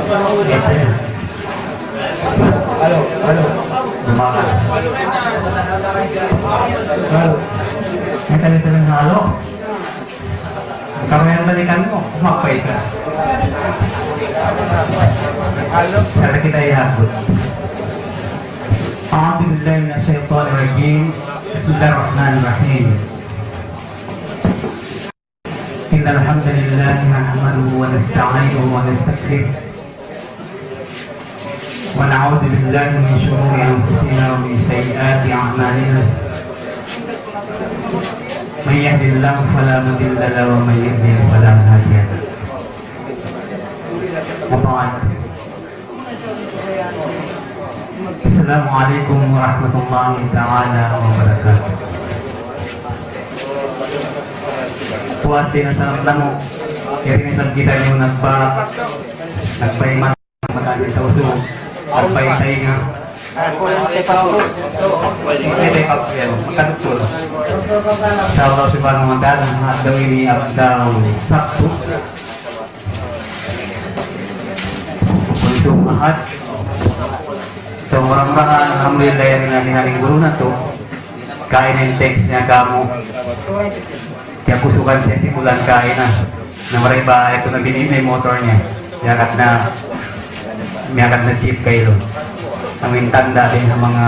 Halo, halo. Lumakas. Halo. May tali sa ng halo. Kamay ang balikan mo. Kumapay ka. Sana kita ihapot. أعوذ بالله من الشيطان الرجيم بسم الله الرحمن الرحيم إن الحمد لله نحمده ونستعينه ونستغفره ونعوذ بالله من شرور أنفسنا ومن سيئات أعمالنا من يهد الله فلا مضل له ومن يضلل فلا هادي له وبعد Assalamualaikum warahmatullahi ta'ala wabarakatuh. Puas din sa namo. Kaya sa kita niyo nagpaiman magkakit sa uso. Nagpaitay nga. Ito yung kapyan. Magkasukul. Sa Allah subhanahu wa ta'ala at daw ini abdaw Sabtu. Untuk Ahad. So orang-orang alhamdulillah yang naling guru na to kain yung text niya kamo kaya kusukan siya simulan kain na maray ba ito na binimay motor niya miyakat na jeep kayo ang tanda din sa mga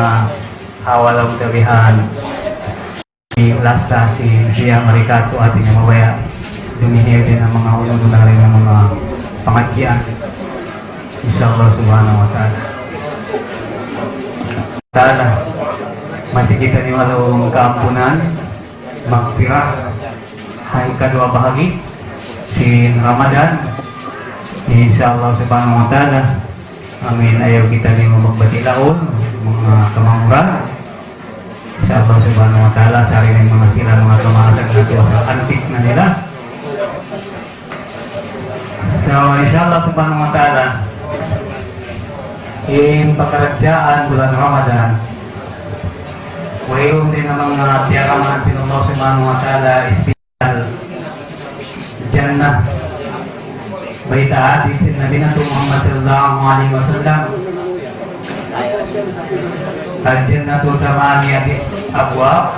hawalang tabihan si Lasta, si Sia Maricato ating na mawaya dumihir din ang mga unod na rin ng mga pangadyan insyaAllah subhanahu wa ta'ala Tala, masih kita ni walau keampunan, magpirah, hari kedua bahagi, sin Ramadan, insyaallah subhanahu wa ta'ala, amin, ayo kita ni magbati laon, mga kamanguran, insyaallah subhanahu wa ta'ala, sari ni mga sila, mga kamahasan na tuwa antik na nila. So, insyaallah subhanahu wa ta'ala, in pekerjaan bulan Ramadan mayroon din ang mga tiyaramahan sinulong subhanahu wa ta'ala ispiyal Jannah baita din Nabi Muhammad sallallahu alaihi wasallam al-jannatu tamaniyati abwab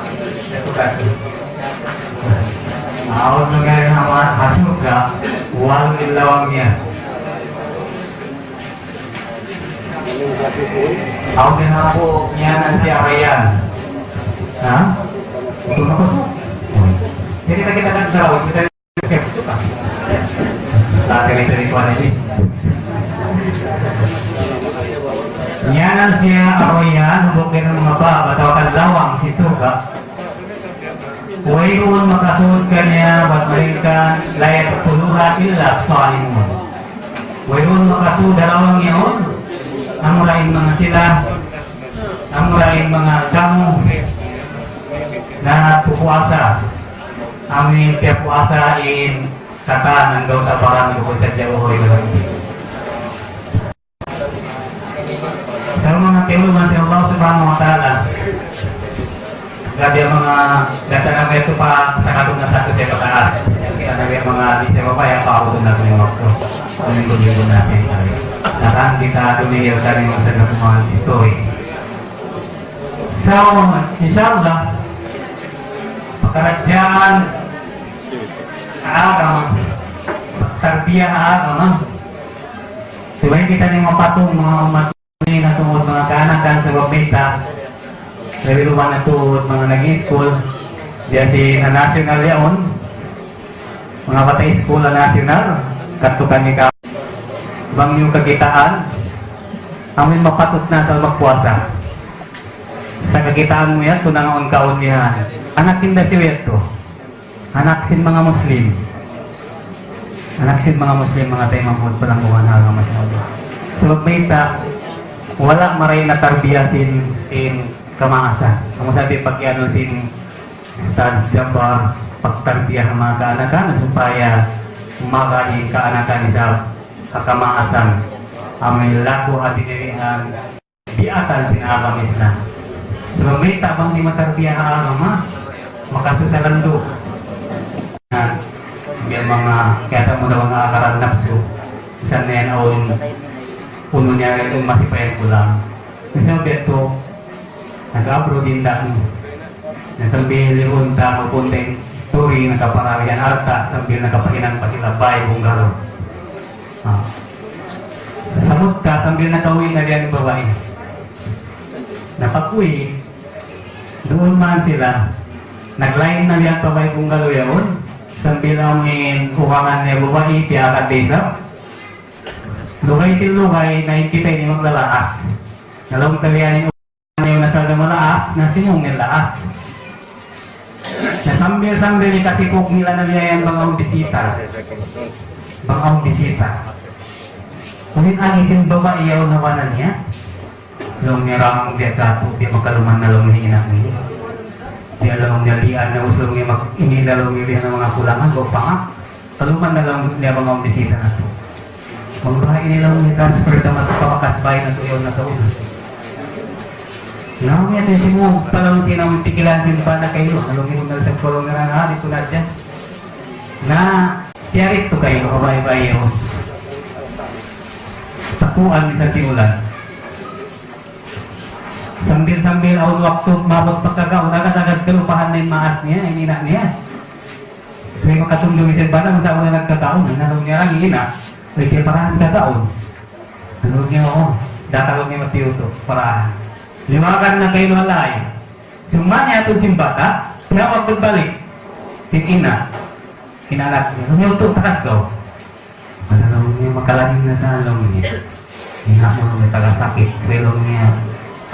itu kan awal negara nama hasmuka wal illawamnya Ako din ako niya si Arayan. Ha? Ito na ko so? Hindi na kita nagdaw. Kita nagdaw. Suka. Tatay sa ritual na din. Niya siya Arayan. Hubog din ng mga baba. Tawakan lawang si Suka. Huwag makasuot ka niya. Ba't marikan layat puluhan illa salimun. Huwag makasuot dalawang yun. Ang mulain mga sila, ang mulain mga kamu na pupuasa. Amin kaya puasa in kata ng daw sa parang ko sa Jawoy Galambi. Sa mga tinuman si Allah subhanahu wa ta'ala, grabe ang mga data na ito pa sa katong nasa ito sa pataas. Grabe ang mga di sa baba, yung paakot na ito yung wakto. Ang linggo natin. Nakaan kita dumihir dari masa dokumen histori. So, insyaallah pekerjaan agama, tarbiyah agama. Supaya kita ni mapatung mga umat ini na tungod mga kaanakan sa pagbita. Dari rumah na tungod mga nag-school. Diya si na national yaon. Mga batay school na national. Katukan ni bang yung kakitaan amin mapatot na sa magpuasa sa kakitaan mo yan tunangon kaon niya anak sinda si Weto anak sin mga Muslim mga tayo mamud palang buwan na masyado so magmayta wala maray na tarbiya sin kamangasa kung sabi pagkiano sin tadjaba pagtarbiya mga kaanakan supaya umagali kaanakan isa kakamaasan amin laku hati dirihan biatan sinagamis na so may tabang di matarbiya agama makasusalan do na biar mga kaya mo daw nga akaran nafsu isa na yan awon puno niya itong masipayan ko lang. Nasabi ito, nag-abroad din dami. Nasabi liunta, mapunting story, nakapararihan alta, sambil nakapahinan pa sila bay, bunggalo. Samot ka, sambil nakauwi na diyan babae. Napag-uwi, doon man sila. Nag-line na diyan pa bay bunggalo yun. Sambil ang ukangan niya babae, tiyakat desa. Lugay si lugay, nakikita ni maglalaas. Nalong talian yung ukangan yung nasalda malaas, nasimong nilaas. Nasambil-sambil ni kasi kung nila na niya yung bangawang bisita. Bangawang bisita. Ngunit ang isin babae yaw nawalan niya. Long niya ramang diya kato, di magkaluman na long niya niya. Di alam niya lian na uslong niya mag-inilalaw niya ng mga kulangan o panga. Kaluman na lang niya bangawang bisita na to. Magbahay nila niya transfer na matapakasbay na to yaw na to. Naman yan, si mo, palang sinang tikilan sin pa na kayo. Along yung sa kulong na nga, dito na dyan. Na, tiyarik to kayo, kabay-bay yun. Tapuan sa simulan. Sambil-sambil awal waktu mabot pagkakaon, agad-agad kalupahan na yung maas niya, yung ina niya. So yung makatundong isin ba na, kung saan mo na nagkakaon, nalong niya lang ina, ay kaya parahan kakaon. Nalong niya, oo, datalong niya matiuto, parahan. Liwakan na kayo halay. Cuma niya itong simbata, tinawag pagbalik. Sin ina, kinalat niya. Lumiuto, takas daw. Malalaw niya, makalahim na sa along niya. Ina mo may tagasakit. Swelong niya.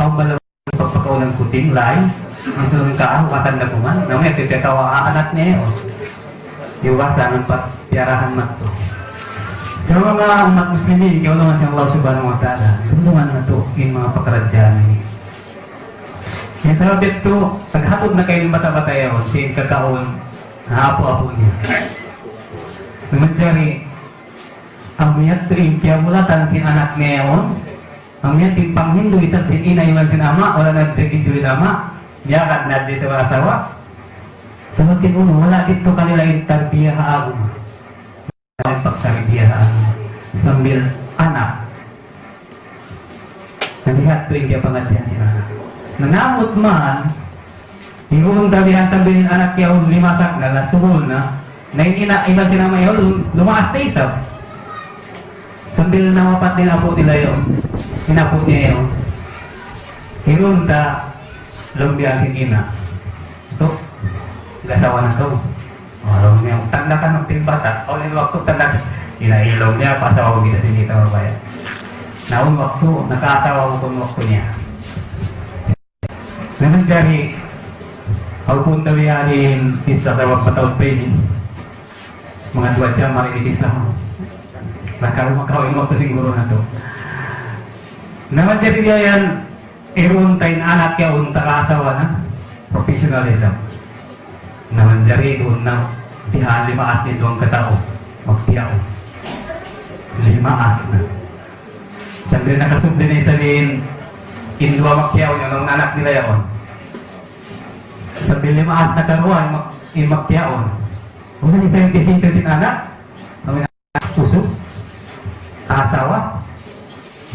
Ang malaw pagpakaulang kuting, lay. Ang tulong ka, wasan na kuman. Namaya, titatawa anak niya yun. Iwasan ang piarahan mat to. Sa mga umat muslimin, kaya naman siyang Allah subhanahu wa ta'ala. Tulungan na to, yung mga pakaradyan niya. Yung sabit to, paghatod na kayo ng bata-bata yun, sin kakaon, naapo-apo niya. Namanjari, ang miyat rin, kaya mulatan sin anak niya yun, ang miyat yung panghindo, isang sin ina, iwan sin ama, wala na sin injury ama, yakat na di sa asawa. Sabot sin uno, wala dito kanila yung tarbiya haagum. Wala pagsaribiya haagum. Sambil anak. Nalihat to yung kaya pangadyan sin anak. Nanamot man, yung tabihan sabihin anak yaw limasak na, nasubol na, ina iban sinama yaw, lumaas na isap. Sambil nawapat din apo nila yun, inapo niya yun. Hirun ta, lumbihan sin ina. Ito, gasawa na ito. Alam niya, tanda ka ng tilbata, o yung waktu tanda, inailong niya, pasawa ko kita sin dito mabaya. Naun waktu, nakaasawa mo kung waktu niya. Naman dari pagpunta wiyanin isa sa wapataw training mga 2 jam marinig isa mo nakawin mo ito siguro na to naman dari yan iruntay na anak ya unta kaasawa na professionalism naman dari doon na tihaan limaas din doon katao magtiyaw limaas na sabi nakasubli na isabihin indua magtiyaw nyo nung anak nila yaon. Sabi limaas na karuan, magtiyaon. Kung na isa yung decision sin anak, ang anak puso, asawa,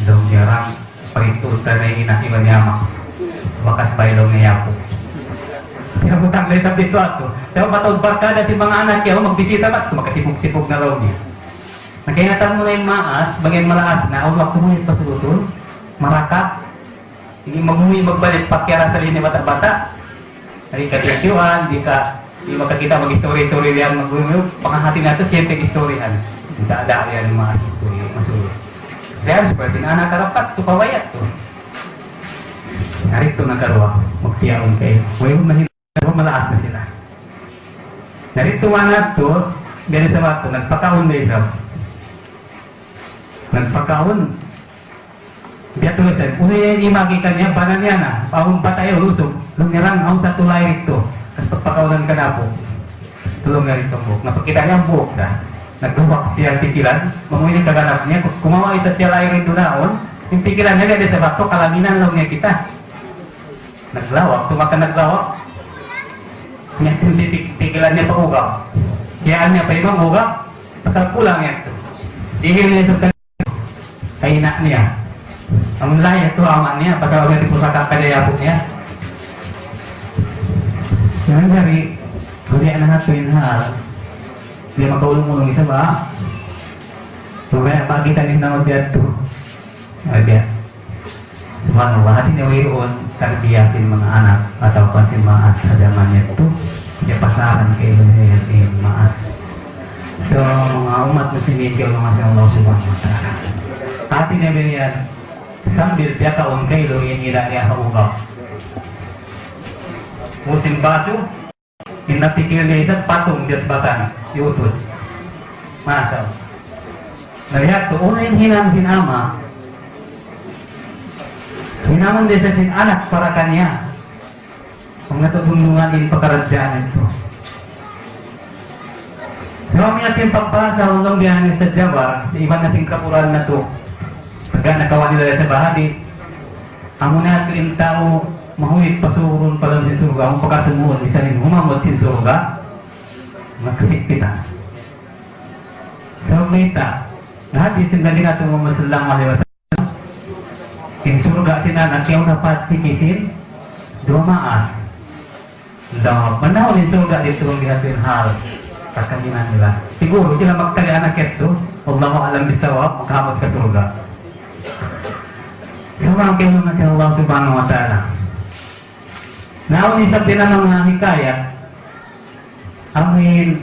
daw niyarang pagituta na yung inakiwan niyamak. Wakas bailong niya po. Kaya butang lang sabi ito ato. Sa matawag barkada si mga anak yaw, magbisita ba? Makasipog-sipog na raw niya. Nagkainatan mo na yung maas, bagay malaas na, o wakto mo yung pasulutol, marakat, hindi magbalik pakyara sa linya bata-bata. Hindi ka tiyakyuan, di makakita mag-story-story yan, panghahati na ito, siyempre istoryan. Hindi ka yan mga story, masulot. Kaya super, sinana karapat, ito pawayat to. Narito na karuwa, magtiyaon kayo. Ngayon mahina, malaas na sila. Narito manat to, gano'n sa bato, nagpakaon na ito. Nagpakaon. Biya tulisan, una yung makita niya, banan niya na, pahong patay o lusog, lumirang ako sa tulay rito, tapos pagpakaunan ka na po, tulong na rito buhok. Napakita niya ang buhok na, nagduwak siya pikilan, mamuhin yung kaganap niya, kumawa isa siya layo rin doon, yung pikilan niya ganda sa bato, kalaminan lang niya kita. Naglawak, tumakan naglawak, niya yung pikilan niya pa-ugaw. Kayaan niya pa ibang ugaw, pasal kulang niya ito. Dihil niya sa Kay ina niya. Ang lahi ito aman niya, pasal di pusaka kadaya po niya. Yan dari, kuri anak hatuin hal, dia makaulong-ulong isa ba? So kaya pagi tanin na magbiad to. Agad. Subhanahu wa ta'ala mayroon tarbiyasin mga anak atau pansin maas sa zaman nito. Kaya pasaran kay Iluhin maas. So mga umat muslimin kayo naman sa Allah subhanahu wa ta'ala. Hati na yan, sambil tiya kaon kay Iluhin nila niya haugap. Musim baso, pinapikir niya isang patung Diyos basan, yutod. Masaw. Nalihat to, una yung hinang sinama, hinamon din sa sin anak para kanya. Kung natutulungan din pagkaradyaan ito. So, kami natin pagpasa ulang biyahan sa Jabar, sa iba na singkapuran na to. Pagka nakawa nila sa bahagi, amo natin tao, mahulit pasuron pa lang sin surga, kung pagkasumuon, isa rin humamot sin surga, magkasikpitan. So, mita, lahat yung sindali natin mamasalang maliwasan. Yung surga sinanak, yung dapat sikisin, dumaas. Manahon yung surga dito kung ginatuin hal, pagkaginan nila. Siguro sila magtalian ito, huwag lang alam bisawa, magkamot ka surga. So, mga kayo naman si Allah subhanahu wa ta'ala. Naon isang din ang mga hikayat, amin,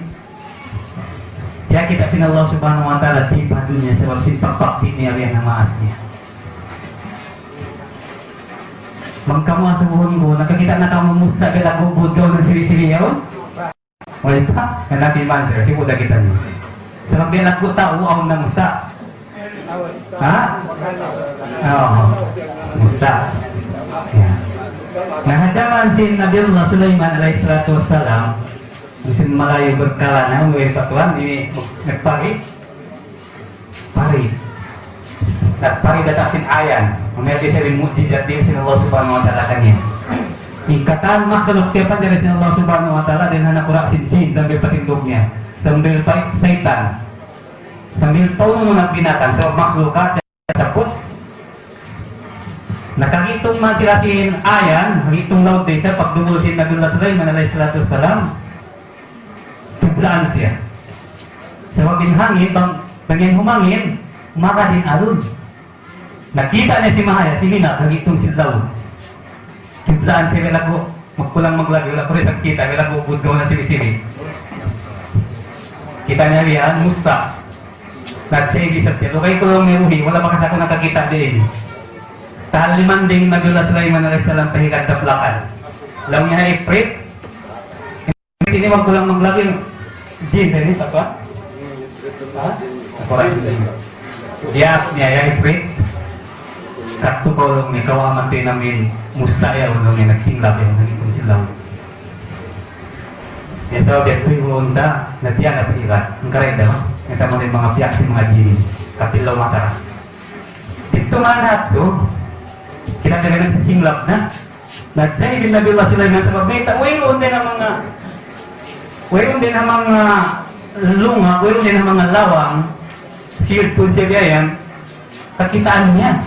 kaya kita sin Allah subhanahu wa ta'ala, tiba dunya sa pagpakti niya riyan na maas niya. Magkamuha sa buhon ko, nakakita na kamumusta ka na bubod ka ng siri-siri yun? Wala ito ha? Hanapin man sir, sipuda kita niyo. Sa magbianak ko tao, aw na musta. Ha? Oo. Musta. Yan. Nahadaman si Nabiullah Sulaiman alaihissalatu wassalam, sin Malayo berkala na uwi patuan ini nagpari nagpari datasin ayan umayat isa rin mujizat din sin Allah subhanahu wa ta'ala kanya ikatan makhluk tiapan dari sin Allah subhanahu wa ta'ala dan anak kurak sin jin sambil patinduknya sambil syaitan sambil tolong mga binatang sa makhluk ka sapot. Nakangitong man sila sin ayan, hangitong laut din sa pagdungol sin Nabiullah Sulaiman alaihissalatu wassalam, tublaan siya. Sa mabing hangin, bangin humangin, maka din alun. Nakita niya si Mahaya, si Mina, hangitong sin laut. Tublaan siya, wala magkulang maglagi, wala ko rin sa kita, wala ko ubod ko na siri-siri. Kita niya riyan, musta. Nagsya ibisap siya, lukay ko lang may ruhi, wala makasako nakakita din. Tahal limanding Nabiullah Sulaiman alaihissalam pahikat daplakan. Lang niya iprit. Hindi magkulang maglaging jin sa ini, apa? Ha? Korang din. Diyak niya ya iprit. Kakto ko lang ni kawaman din namin musaya ulong ni nagsinglap yung nagitong silaw. Ya so biya tu'y ulunta na tiyan na pahikat. Ang karayda mo. Ito mo rin mga piyak si mga jin. Kapilaw matara. Ito manat to. Kinasabihan sa singlap na Najay din Nabiullah Sulaiman sa pagbita. Mayroon din ang mga lunga, mayroon din ang mga lawang sirpul siya biyayan kakitaan niya.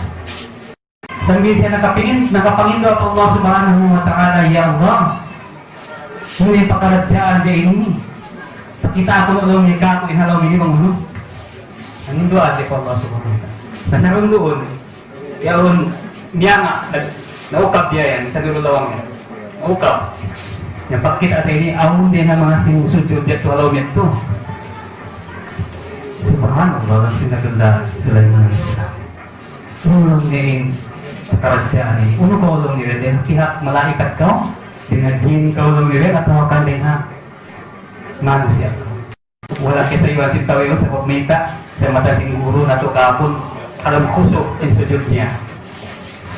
Sambil siya nakapangin daw Allah subhanahu wa ta'ala, ya Allah, hindi pakaradyaan dia ini. Pakita ako ng niya kako inhalaw ini bang ano? Anong doa siya pa Allah subhanahu wa ta'ala? Nasaroon doon, yaon niya nga, naukap dia yan, sa nilulawang niya. Naukap. Yang pakita sa ini, awon din ang mga sinusudyo dito halaw nito. Subhanallah, ang sinaganda Sulaiman al-Islam. Ulong din karadyaan ini. Uno ka ulong nila din, pihak malaikat ka, dengan jin ka ulong nila, at hawakan din ha, manusia ka. Wala kita iwan sintawiyon sa pagmita, sa mata singguro na to kapon, alam kusok yung sujud niya.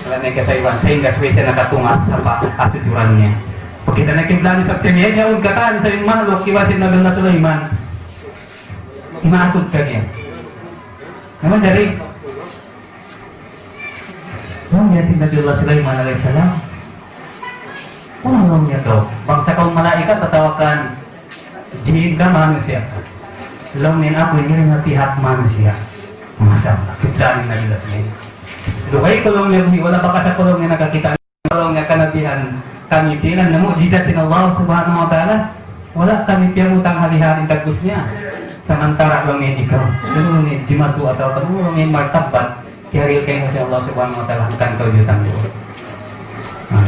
Wala na kasaywan sehingga spesial nakatungas sa asujuran niya. Pag kita nagkiblani sa psemiya niya, huwag kataan sa yung manok, iwasin Nabiullah Sulaiman. Imaatod ka niya. Naman dari, nung niya si Nabiullah Sulaiman alaihissalam, kung niya to, bangsa kaong malaikat, tatawakan, jin ka manusia. Lamin ako, niya rin na pihak manusia. Masya Allah, kitlanin na nila sila. Dukay kulong niya, wala pa ka sa kulong niya nakakita ng kulong niya kanabihan kami tinan na mukjizat sin Allah subhanahu wa ta'ala. Wala kami piyamutang halihanin tagus niya. Samantara lang niya ikaw. Sunod niya jimatu atau panulong niya martabat. Kaya kayo mo si Allah subhanahu wa ta'ala hanggang kau jutang doon.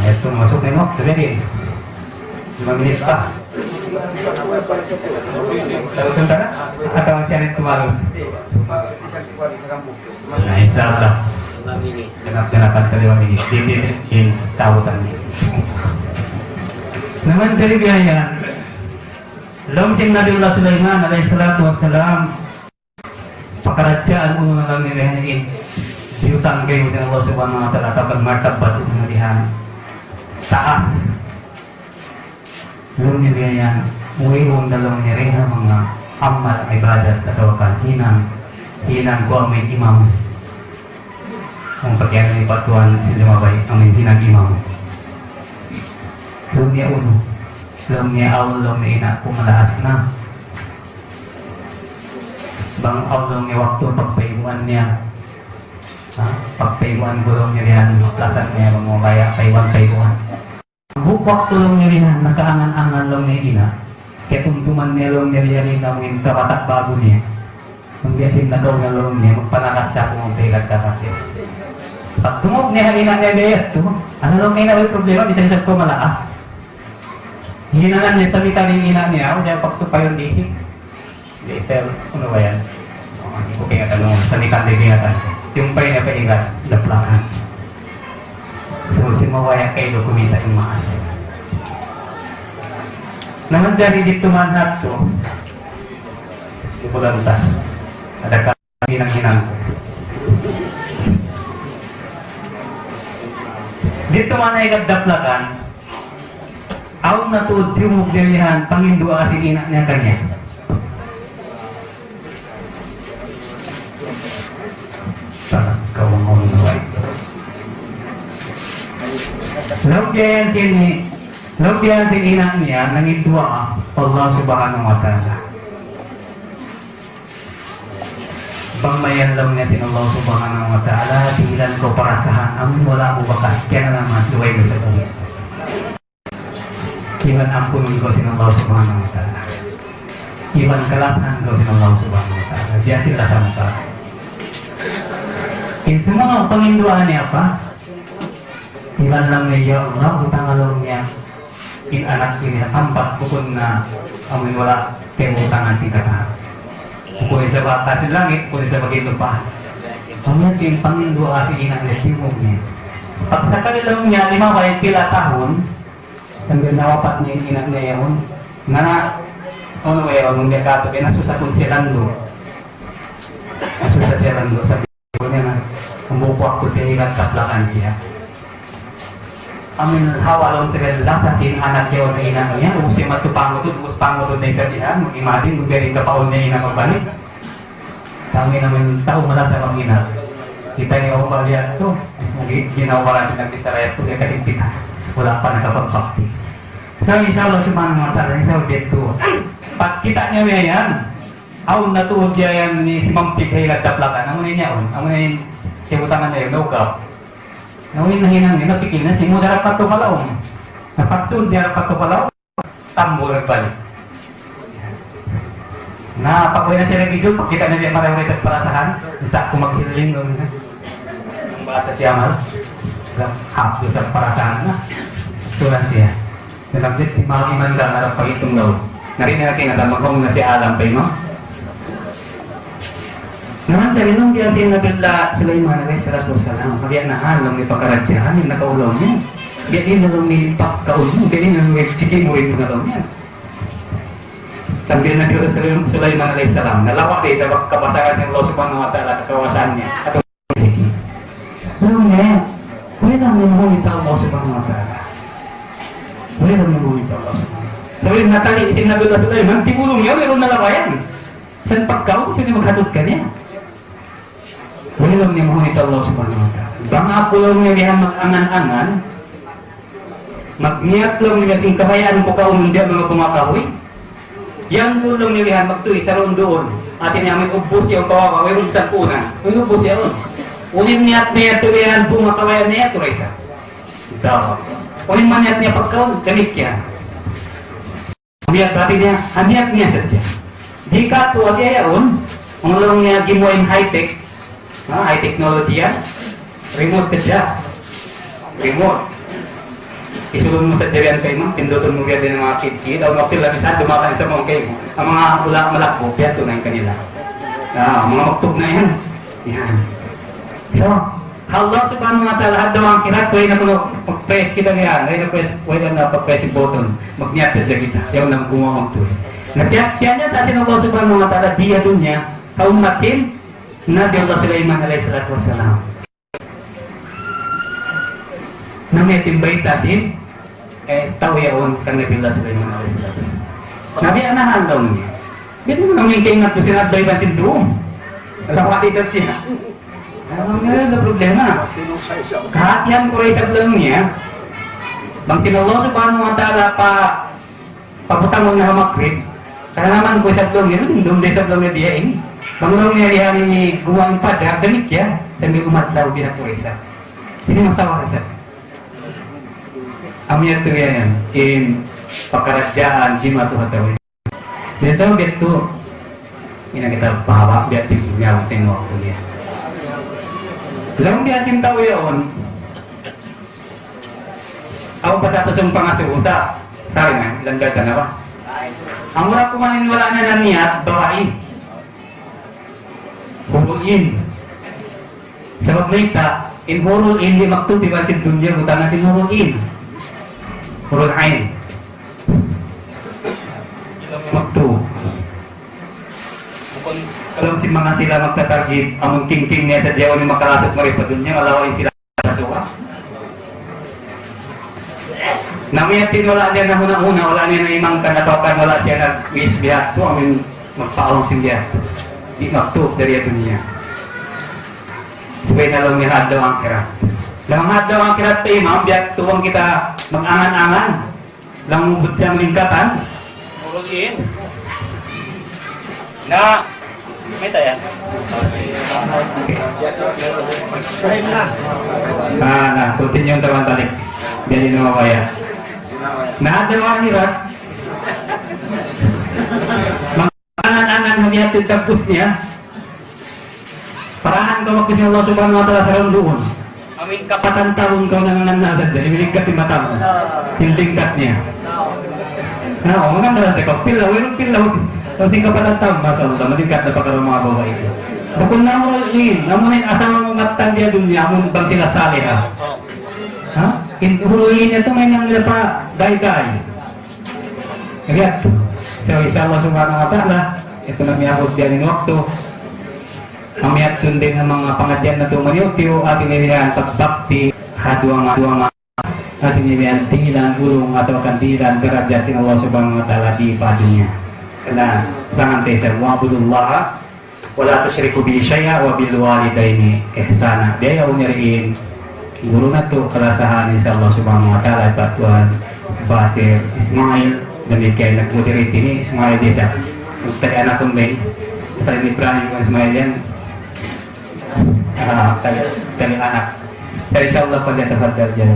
Ito masuk na no? Ready? 5 menit pa. Terus sementara? Atau masih ada tumalus? Nah, insya Allah. Genap-genapan kelima ini. Di tahutan ini. Naman dari biaya. Lomsing Nabiullah Sulaiman alaihissalatu wassalam. Pekerjaan umum dalam ini diutang kayu dengan Allah subhanahu wa ta'ala akan martabat pemilihan taas. Belum niya uwiwong dalawang niya mga amal ibadat atau hinang ko amin imam ang pagyan ni patuan si Lumabay amin hinang imam. Belum niya uno, belum niya awal, belum niya ina kumalaas na bang awal niya waktu pagpayuan niya pagpayuan gulong niya riyan plasan niya mamaya payuan waktu long niya riyan nakaangan-angan long niya ina kaya tuntuman niya long niya riyan na mungkin kapatak bago niya kung biyasin na daw na long niya magpanakat siya kung magpayag kakakit pag tumog niya ina niya gayat tumog ano long niya na may problema bisa-bisa ko malakas hininangan niya sa mikaling ina niya ako siya pagtupayon dihig Esther, ano ba yan? Hindi ko pingatalo sa mikang digingatan yung pa niya paingat laplakan so simawaya kayo kumita yung mga asa naman dyan dito manhat to ipulanta ada kami ng hinang dito man ay gagdaplakan aw natuod yung mugdilihan pangindua si ina niya kanya Logyan sini ina niya nangidwa Allah subhanahu wa ta'ala. Pangmayan lang niya sin Allah subhanahu wa ta'ala tinglan ko parasahan ang wala mo bakas kaya na naman luway mo sa tuwi. Iwan ampunin ko sin Allah subhanahu wa ta'ala. Iwan kalasan ko sin Allah subhanahu wa ta'ala. Dia sila sama. Yung semua penginduan niya pa ilan lang niya Allah utang along niya in anak niya ampat bukod na amin wala kayo utangan si kata bukod sa batas ng langit bukod sa bagay pa pamit yung pangindua si inang niya simog niya pag sa kanilang niya 5 bay pila tahun hanggang nawapat niya yung inang niya yun nga na ano ba yun nung niya kato nasusa kong si Lando nasusa si Lando sabi ko niya na umupo ako tinilang taplakan siya amin hawalong tinggal lasa sin anak niya o na ina niya ubus yung matupangutod ubus pangutod na isabihan mag-imagine mag-galing kapaon na ina magbalik kami naman tao malasa ang ina kita niya akong balian ito mas ginawa lang nag-isarayat ko kasi kita wala pa nakapagpakti so inshallah subhanahu wa ta'ala isa dito pag kita niya yan aun natuod niya yan ni si Mampig ay nagtaplakan amo na niya amo na yung kibutangan niya yung no-gap nawin na hinang nila, pikil na, simu darap pato kalaong. Napagsun, darap pato kalaong, tambo nagbalik. Napakuwi na siya nag-idol, pagkita na niya maraming sa parasahan, isa kung maghiling doon na. Ang basa siya mal, hapdo sa parasahan na. Tulan siya. Nalagdit, mga imanda na lang pag-itong daw. Narinig natin na magkong na si Alam pa yun, no? Naman dari nung dia sin Nabiullah Sulaiman alaihissalatu wassalam kaya na halong ni pagkaradyahan yung nakaulong niya dia din nalong ni pagkaulong dia din nalong ni sige murid mo nalong niya sambil Nabiullah Sulaiman alaihissalam nalawak din sa kapasangan sa Allah subhanahu wa ta'ala kawasan niya at sige nalong niya wala lang yung ngunita Allah subhanahu wa ta'ala wala lang yung ngunita Allah subhanahu wa ta'ala sabi natali sin Nabiullah Sulaiman tibulong niya meron nalawayan saan pagkaw sino maghadot ka niya wala niya mahunit Allah subhanahu wa ta'ala. Bang ako lang niya diyan mag-angan-angan, magniyat lang niya sing kabayaan ko kaundia mga kumakahoy. Yang gulong nilihan magtuloy sa ron doon. Atin niya may ubos yung kawawa, may rugsan po na. May ubos yan ron. Unin niya at niya tulihan po makawayan niya ito resa. Ito. Unin man niya at niya pagkaon, gamit yan. Haniat niya saja. Di ka to at yayaon, ang larong niya gimuin high-tech, high technology yan. Remote saja. Remote. Isulong mo sa dirian kayo mo, pindutin mo yan din ng mga kid-kid, o mapil lang isa, dumakan sa mga kayo mo. Ang mga ula malakbo, kaya tunay kanila. Mga maktub na yan. Yan. So, Allah subhanahu wa ta'ala, daw ang kirat, pwede na mo mag-press kita yan, pwede na pag-press yung button, mag-niat sa kita, yung nang gumamang tuloy. Nagtiyak niya, tasin Allah subhanahu wa ta'ala, diya dun niya, kaumatin, Nabi Allah Sulaiman alayhi salatu wassalam. Namanya timbay tasin, tahu ya on kan Nabi Allah Sulaiman alayhi salatu wassalam. Nabi anahan daw niya. Ganun mo namin kaingat ko sinabay ba sindrom. Nakawati sa siya. Ano nga na problema? Kahatian ko rin sa lang niya. Bang sinallah subhanahu wa ta'ala pabutang mo na hamakrit. Saka naman ko sa lang niya, nandun din sa lang niya diya ini. Bang lang niya diya ni gumawa yung pajar, damit ya. Sambil umatlaw bilang ko rin sa. Sini masawa rin sa. Amnya itu ya in pekerjaan jima tuh atau biasa begitu ini kita bawa biar tinggal tengok kuliah. Lalu dia cinta ya on. Aku pas satu sumpah ngasih usah, saringan langgakan apa? Amur aku manin wala na niat bawain, hurulin. Sebab mereka in hurulin di maktub di basit dunia bukan nasi hurulin. Hurul ain waktu kalau si mga sila magtatarget among king niya sa Jawa ni makalasot maripadun niya malawain sila sa suwa namiyatin wala niya na una wala niya na imang kanatokan wala siya nag-isbihat to amin magpaawang sindihat di maktub dari ito niya supaya nalong niya daw ang kira lang daw ang kirat tayo, ma'am, biyak tuwang kita mag-angan-angan. Lang mubod siyang lingkatan. Murugin. Na, may tayo. Continue yung tawang talik. Biyan yung namawaya. Daw ang hirat. Mag-angan-angan magyatid tapos niya. Parahan ka magpis ng Allah subhanahu wa ta'ala sa doon. Amin Kapatan tahun kau nangan-nangan saja, imilingkat di matamu, tingkatnya. Nah, orang kan saya pil lah, sing kapatan tahun masa Allah meningkat dapat kalau mga bawa itu. Bukun namun ingin, namun asal mengatakan dia dunia, namun bang sila salihah. Huluin itu main yang lepa gay-gay. Lihat, so insya Allah subhanahu wa ta'ala, itu namanya hujan waktu. Kami at sundin ng mga pengajian na tumaniyok-tiyok ating inihan pagbakti haduang ating inihan tingilan gulong atau kandilan derajat sin Allah subhanahu wa ta'ala di padunya karena sangan tesa wa'budullah wa la tusyriku bihi syai'a wa bil walidaini ihsana dia yang nyariin guru na to kalasahan insya Allah subhanahu wa ta'ala Tuan Basir Ismail demikian nagmudirit ini Ismail desa untuk anak kumbeng selain Ibrahim Ismail yan dari anak. Jadi insyaallah pada tafadhal ya.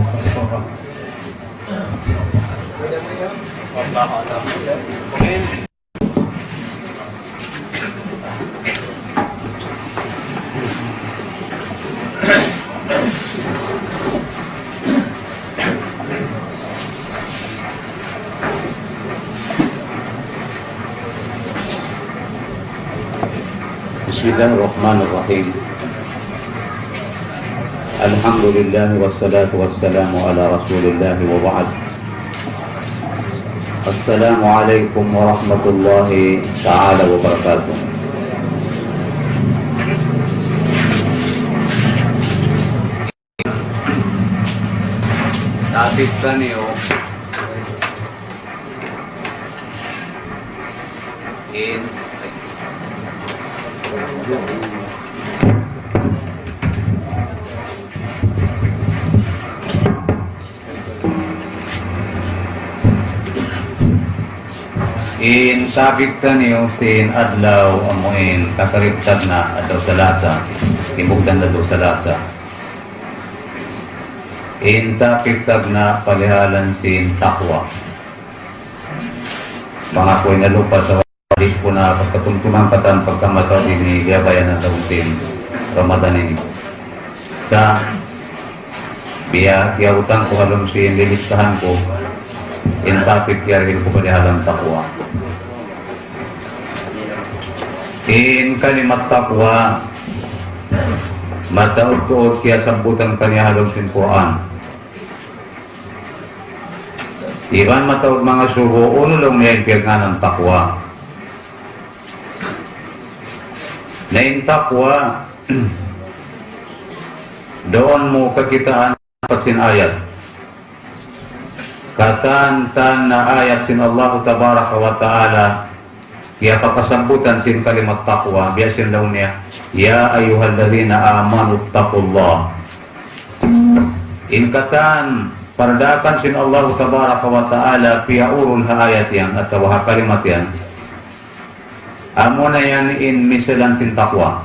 Bismillahirrahmanirrahim. Alhamdulillah wassalatu wassalamu ala rasulillah wa ba'd. Assalamualaikum warahmatullahi ta'ala wabarakatuh. Tapos niyo in In sabik niyo sin adlaw amuin kakariptad na adlaw sa lasa. Timbugdan na adlaw sa lasa. In tapitag na palihalan sin takwa. Mga ko'y nalupa sa walik po na pagkatuntunan katan pagkamataw ini gabayan na tauntin Ramadan ini. Sa biya utang ko halong sin lilistahan ko in topic yaril ko palihalan takwa. In kalimat takwa mataod-tuod kaya sambutan kanya halong sin Quran. Iban mataod mga suho, uno lang niya yung ng takwa. Na yung takwa, doon mo kakitaan sin ayat. Katan-tan na ayat sin Allah tabaraka wa ta'ala, kaya pagkasambutan sin kalimat takwa, biyasin daw niya, Ya ayuhalladzina amanu taqullah. Inkatan pardakan sin Allah tabaraka wa ta'ala piyaurul ha ayat yan at ha kalimat yan. Amo na yan in misalan sin takwa.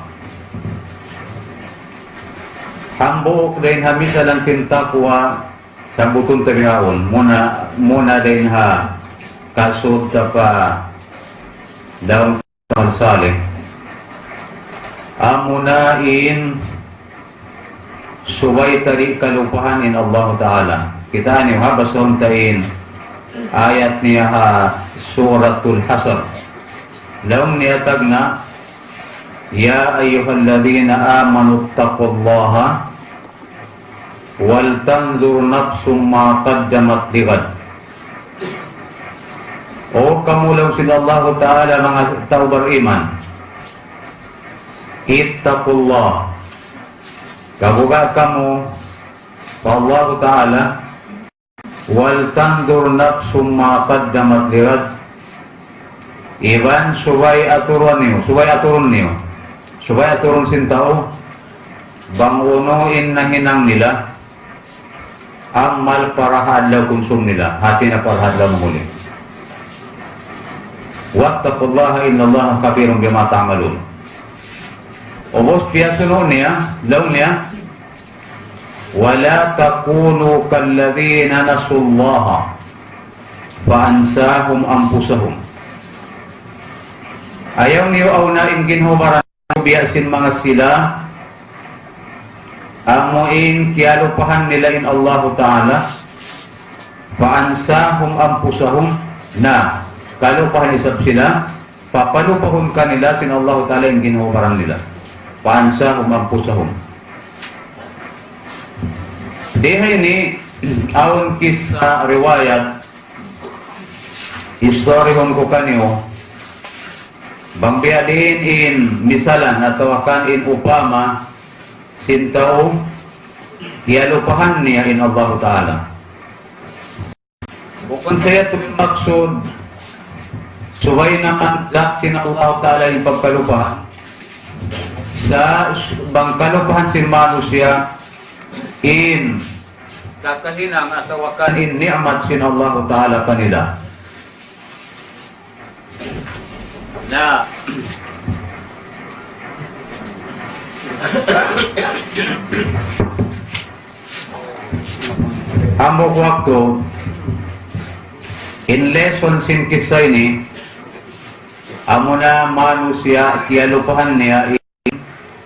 Hambuk din ha misalan sin takwa sambutun tabihaon. Muna din ha kasud pa daun malsalih. Amo na in subay tari kalupahan in Allah Ta'ala. Kita niyo ha bason tain ayat niya ha suratul Hasr. Laong niya tag na Ya ayyuhalladzina amanu taqullaha wal tanzur nafsum ma qaddamat lighad. O kamulaw sin Allah Ta'ala mga tao beriman. Ittaqullah. Kabuga kamu Allah Ta'ala wal tandur nafsum ma qaddamat lighad. Iban subay aturon niyo subay aturon sin tao bangunuin na hinang nila amal para hadlaw konsum nila hati na para hadlaw muli. Wattaqullaha innallaha kabirun bima ta'malun. Obos piyasunod niya law niya wala takunu kalladhina nasullaha faansahum anfusahum. Ayaw niyo aunain ginhubaran biyasin mga sila amuin kialupahan nila in Allah Ta'ala faansahum anfusahum na kalupahan isab sila papalupahon kanila sin Allah Ta'ala in ginhubaran nila faansahum anfusahum. Diha ini aun kisah riwayat historihon ko kanyo bang biadin in misalan atau akan in upama sintao kialupahan niya in Allah Ta'ala. Bukan saya maksud subay naman zat sin Allah Ta'ala in pagkalupahan sa bang kalupahan sin manusia in kakahinang atau akan in ni'mat sin Allah Ta'ala kanila na amok waktu in lesson sin kisah ini amo na manusia kialupahan niya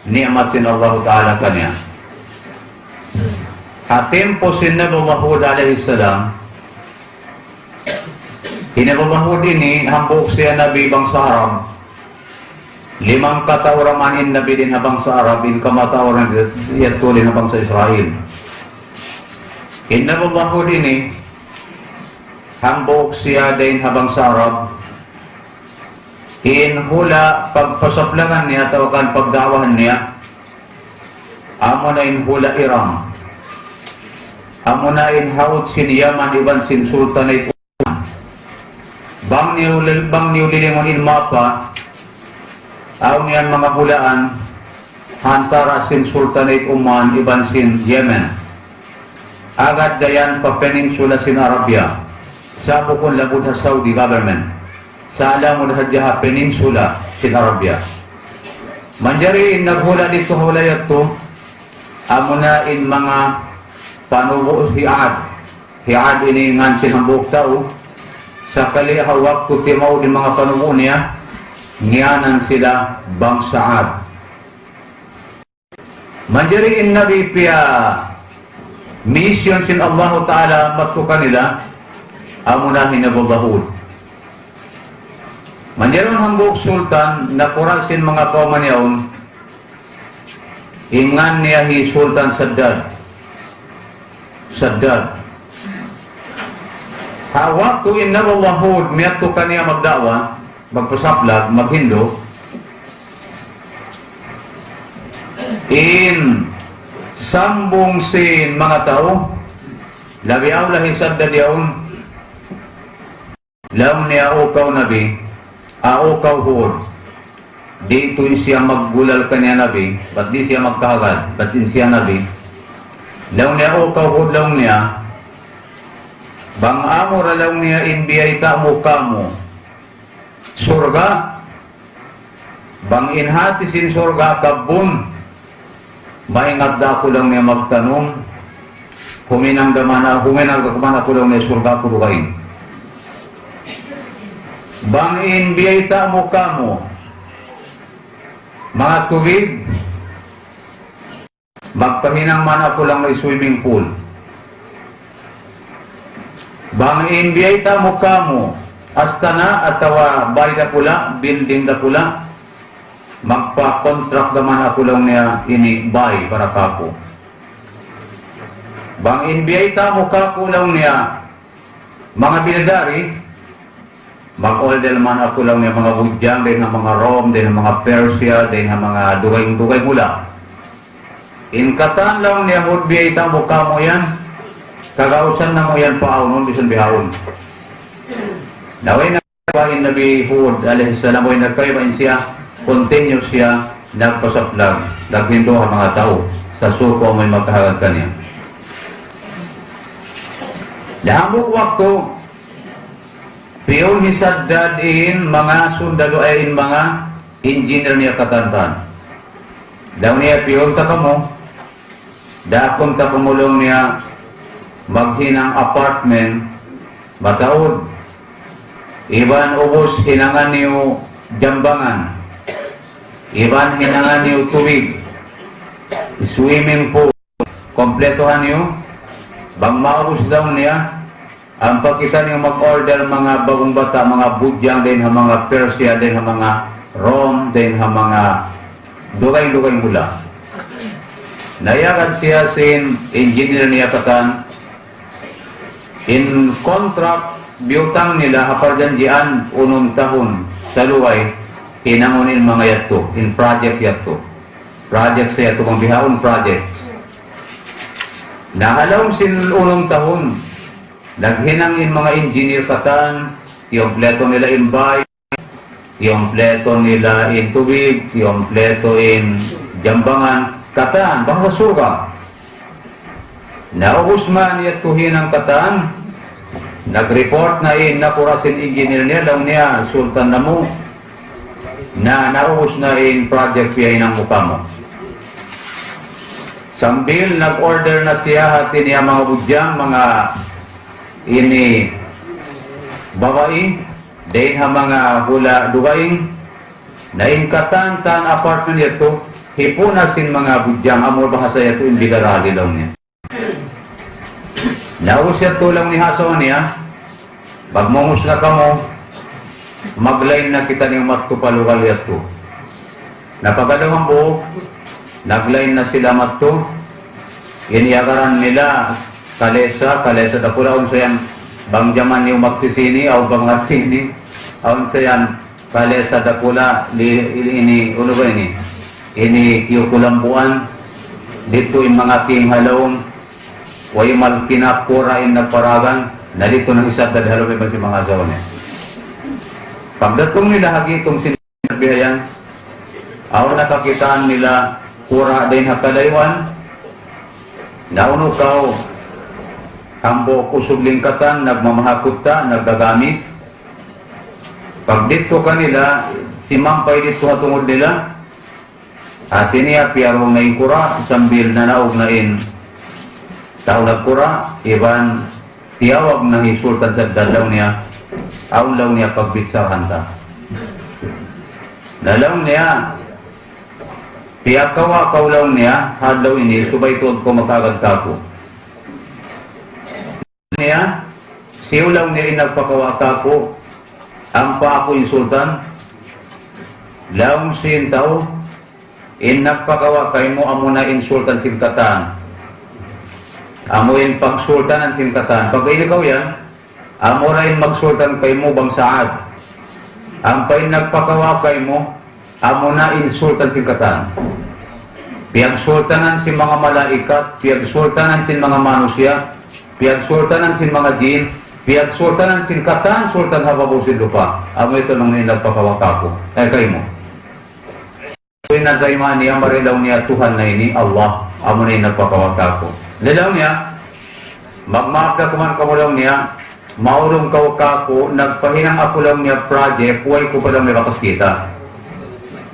ni'mat sin Allah Ta'ala kanya. Hatimpo sin Nabiullah Hud alaihi salam Nabiullah Hud ini hambuk siya Nabi bangsa Arab 5 katawramanin Nabi din na bangsa Arab in kamatawran yatuli na bangsa Israel. Nabiullah Hud ini hambuk siya din habang sa Arab in hula pagpasaplangan niya tawakan pagdawahan niya amo na in hula Iram amo na in haut sin Yaman iban sin Sultanate bang niulilingon in mapa aw niyan mga hulaan hantara sin Sultanate Oman iban sin Yemen agad dayan pa peninsula sin Arabia sa bukon labud sa Saudi government sa Alamul Hajjah Peninsula sa Arabia. Manjari naghula dito hulayat to amunain mga panubo hiad. Hiad ini ngan sinambuk tao sa kalihawak ko timaw din mga panubo niya ngiyanan sila Bang Saad. Manjari nabi pia mission sin Allah Ta'ala matukan nila amunahin na babahud. Manjaron hambuk sultan na kurasin mga kauman yaon ingan niya hi Sultan Saddad hawak to in nabawahud miyat to kaniya magdawa magpasaplag maghindo in sambung sin mga tao labi awlahi Saddad yaon lam niya ukaw nabi ukaw hud dito siya maggulal kanya nabi ba't di siya magkahagad ba't din siya nabi law niya ukaw hud law niya bang amor law niya inbiyay mo kamo surga bang inhati sin surga kabun maingat da ko lang niya magtanong huminang kamana ko lang niya surga kurukain bang inbiyay mo kamo mga tubig magpahinang man ako lang may swimming pool bang inbiyay mo kamo astana atawa bahay da pula building da pula magpa-construct naman ako lang niya ini bahay para kako bang inbiyay mo kako lang niya mga binadari mag-order man ako lang ng mga budyang, din ng mga Rome, din ng mga Persia, din ng mga dugay mula. In katan lang niya hudbiyay ta mukha mo yan, kagausan na mo yan paawnon, bisan bihawon. Naway na kawain Nabi Hud, alaihissalam, way nagkaibain siya, continuous siya, nagpasaplag, naghindo ang mga tao, sa suko may magkahagad kanya. Dahamok wakto, piyon hisaddad in mga sundalo ay in mga engineer niya katantan. Daw niya piyon ta kamo, dakon ta pumulong niya maghinang apartment, mataod. Iban ubos hinangan niyo jambangan. Iban hinangan niyo tubig. Swimming pool. Kompletohan niyo. Bang maubos daw niya. Ang pagkita niyo mag-order mga bagong bata, mga budyang, din mga Persia, din mga Rome, din mga dugay-dugay mula. Nayakan siya sin engineer niya katan. In contract, biyutang nila haparjanjian unong tahon sa luway, hinangunin mga yato, in project yato. Project sa yato, kung bihaon project. Nahalawang sin unong tahon, naghinangin mga engineer katan, yung pleto nila in bay, yung pleto nila in tubig, yung pleto in jambangan, katan, baka suga. Naubos man niya tuhin ang katan, nag-report na in napurasin engineer niya, lang niya, sultan na mo, na naubos na in project piyahin ang mukha mo. Sambil nag-order na siya hati niya mga budyang, mga ini babae, din ha mga hula dugaing, na inkatan tan apartment ito, hipunasin mga budyang, amor bahasa ito, imbigarali lang niya. Nausya tulang ni hasawan niya, magmungos na kamo, maglain na kita niyong matupalukal ito. Napagadawang buhok, naglain na sila matu, iniyagaran nila, kalesa na pula unsa yan bang jaman yung magsisini o bang magsini unsa yan kalesa na pula ini uno ba ini kiyukulambuan dito yung mga king halawong way malkinapura in nagparagan na dito ng isad na halawin ba si mga asawa niya pagdatong nila hagi itong sinabihayan aw nakakitaan nila pura din hakalaywan nauno kaw Kambo kusog lingkatan, nagmamahakot ta, nagdagamis. Pag dito kanila, si mampay dito hatungod nila, at niya piyaro na kura, sambil na naog na tao nagkura, iban tiyawag na hisultan sa dalaw niya, aulaw niya pagbitsahan ta. Dalaw niya, piyakawa kaulaw niya, hadlaw ini, subay tuod ko makagad kako. Niya, siulaw niya inagpakawa kako, ang pa ako insultan, laong sintaw, nagpakawa kay mo, amo na insultan singkatan. Amo in pagsultanan singkatan. Pag ikaw yan, amo rin magsultan kay mo bang saad. Ang pa'y nagpakawa kay mo, amo na insultan singkatan. Piyagsultanan si mga malaikat, piyagsultanan si mga manusya, piyagsultanan si mga jin, piyagsultanan singkatan, sultan hababusin lupa. Amo ito nung nagpakawa kako. Kay mo. Pinagayman niya, marilaw niya, Tuhan na ini, Allah. Amo na yung nagpakawa kako. Lilaw niya, magmapda kuman kamulaw niya, maulong kako, nagpahinang ako lang niya project, huwag ko pa lang may makaskita.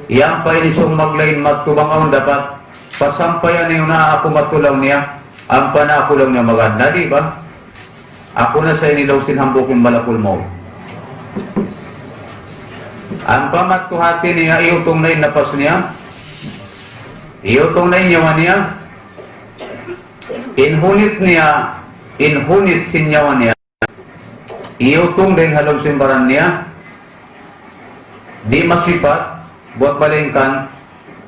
Iyang pa inisong maglain matubang ang dapat, pasampayan yung na ako matulaw niya, ang pa na ako lang niya maganda, di ba? Ako na sa inilaw sinhambukin balakul mo. Ang pamatuhati niya, iutong na inapas niya, iutong na inyawan niya, inhunit sinyawan niya, iutong din halong simbaran niya, di masipat, buat balingkan,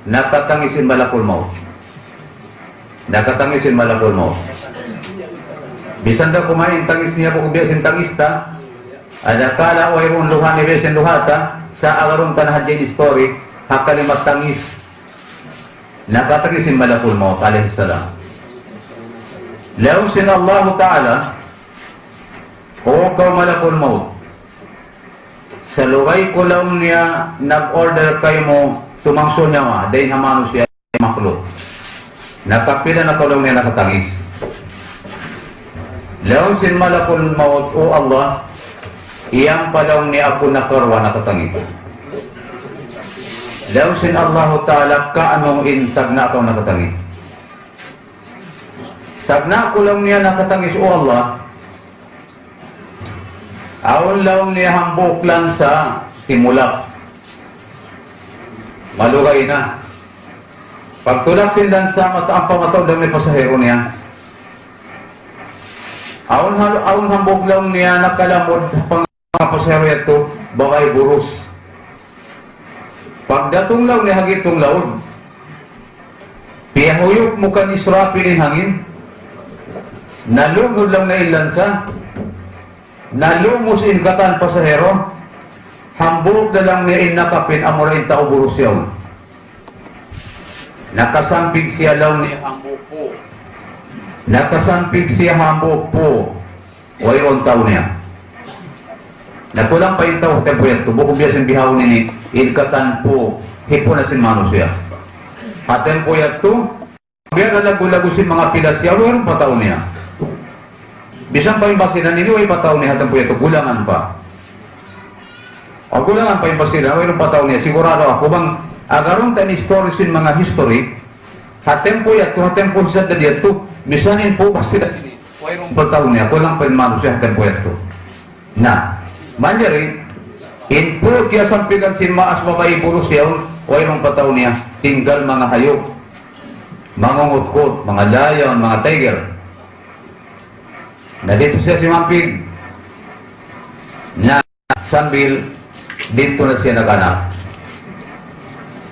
nakatangisin malakul mo. Nakatangisin malakul mo. Bisan daw kumain, tangis niya po kubiyasin tangista, ada kala wairun luhan ni besin luhata, sa agarong tanahadyan story, hakalimat tangis, nakatangisin malakul mo, alaihi salam. Lausin Allah Ta'ala, o kau malakul maut, sa luway ko lang niya nag-order kayo mo sumangso niya ma, dahil hamano siya makhluk. Nakapila na ko lang niya nakatangis. Lausin malakul maut, o Allah, iyang palaw niya ako nakarwa nakatangis. Lausin Allah Ta'ala, kaanong intag na ako nakatangis. Tagna ko lang niya nakatangis, o Allah, awon lang niya hambok lang sa timulak. Malugay na. Pagtulak sindan sa ang pamataw lang may pasahero niya. Awon hambok lang niya nakalamod pang mga pasahero ito, bakay burus. Pagdatong lang niya hagitong laod, piyahuyok mo kan Israfil in hangin, nalunod lang na ilansa, nalumos in katan pasahero, hambog na lang niya in nakapin, amorain tao burus yaw. Nakasampig siya lang niya hambog po. Nakasampig siya hambog po. Wayron tao niya. Nakulang pa yung tao, tempo yan, tubukong biya sin bihaw nini, in katan po, hipo na sin mano siya. Hatem po yan to, biya na lagu-lagusin mga pilas siya, wayron pa tao niya. Bisan pa yung basinan nini, way pataw niya, hatem po yan to, gulangan pa. O gulangan pa yung basinan, wayron pataw niya, sigurado ako bang, agarong tani stories in mga history, hatem po yan, kung hatem po siya na diyan to, bisanin po basinan nini, wayron pataw niya, kulang pa yung mano siya, hatem po yan to. Na, manjari, in po kaya sampigan si maas babae puro siya, wayron pataw niya, tinggal mga hayop, mga ngutkot, mga layon, mga tiger. Na dito siya si Mampig na sambil dito na siya naganak.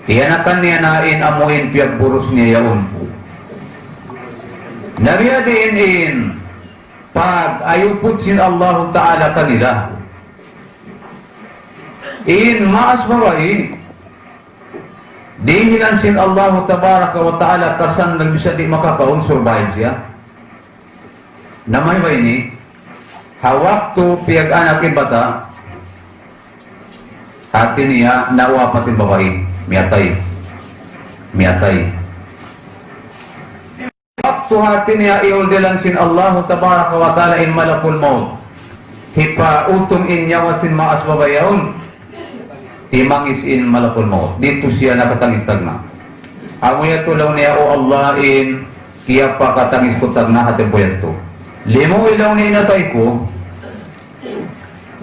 Iyanakan niya na inamuin piyag burus niya yaon. Nariyadiin in pag ayuput sin Allah Ta'ala kanila. In maas bawain dihilan sin Allah Tabaraka wa Ta'ala kasan nagbisa di makakaon survive siya. Namay ba ini, hawak to piyag-anak ibata, hati niya nawapatin babae, miyatay. Hawak to hati niya iuldilan sin Allah Tabaraka wa Ta'ala in malakul maut. Hipa utong inyawa sin maas babayaon, timangis in malakul maut. Dito siya nakatangis tagna. Amo yato lang niya o Allah in kiya pa katangis ko tagna hatin po yato. Limo ilaw niya inatay ko.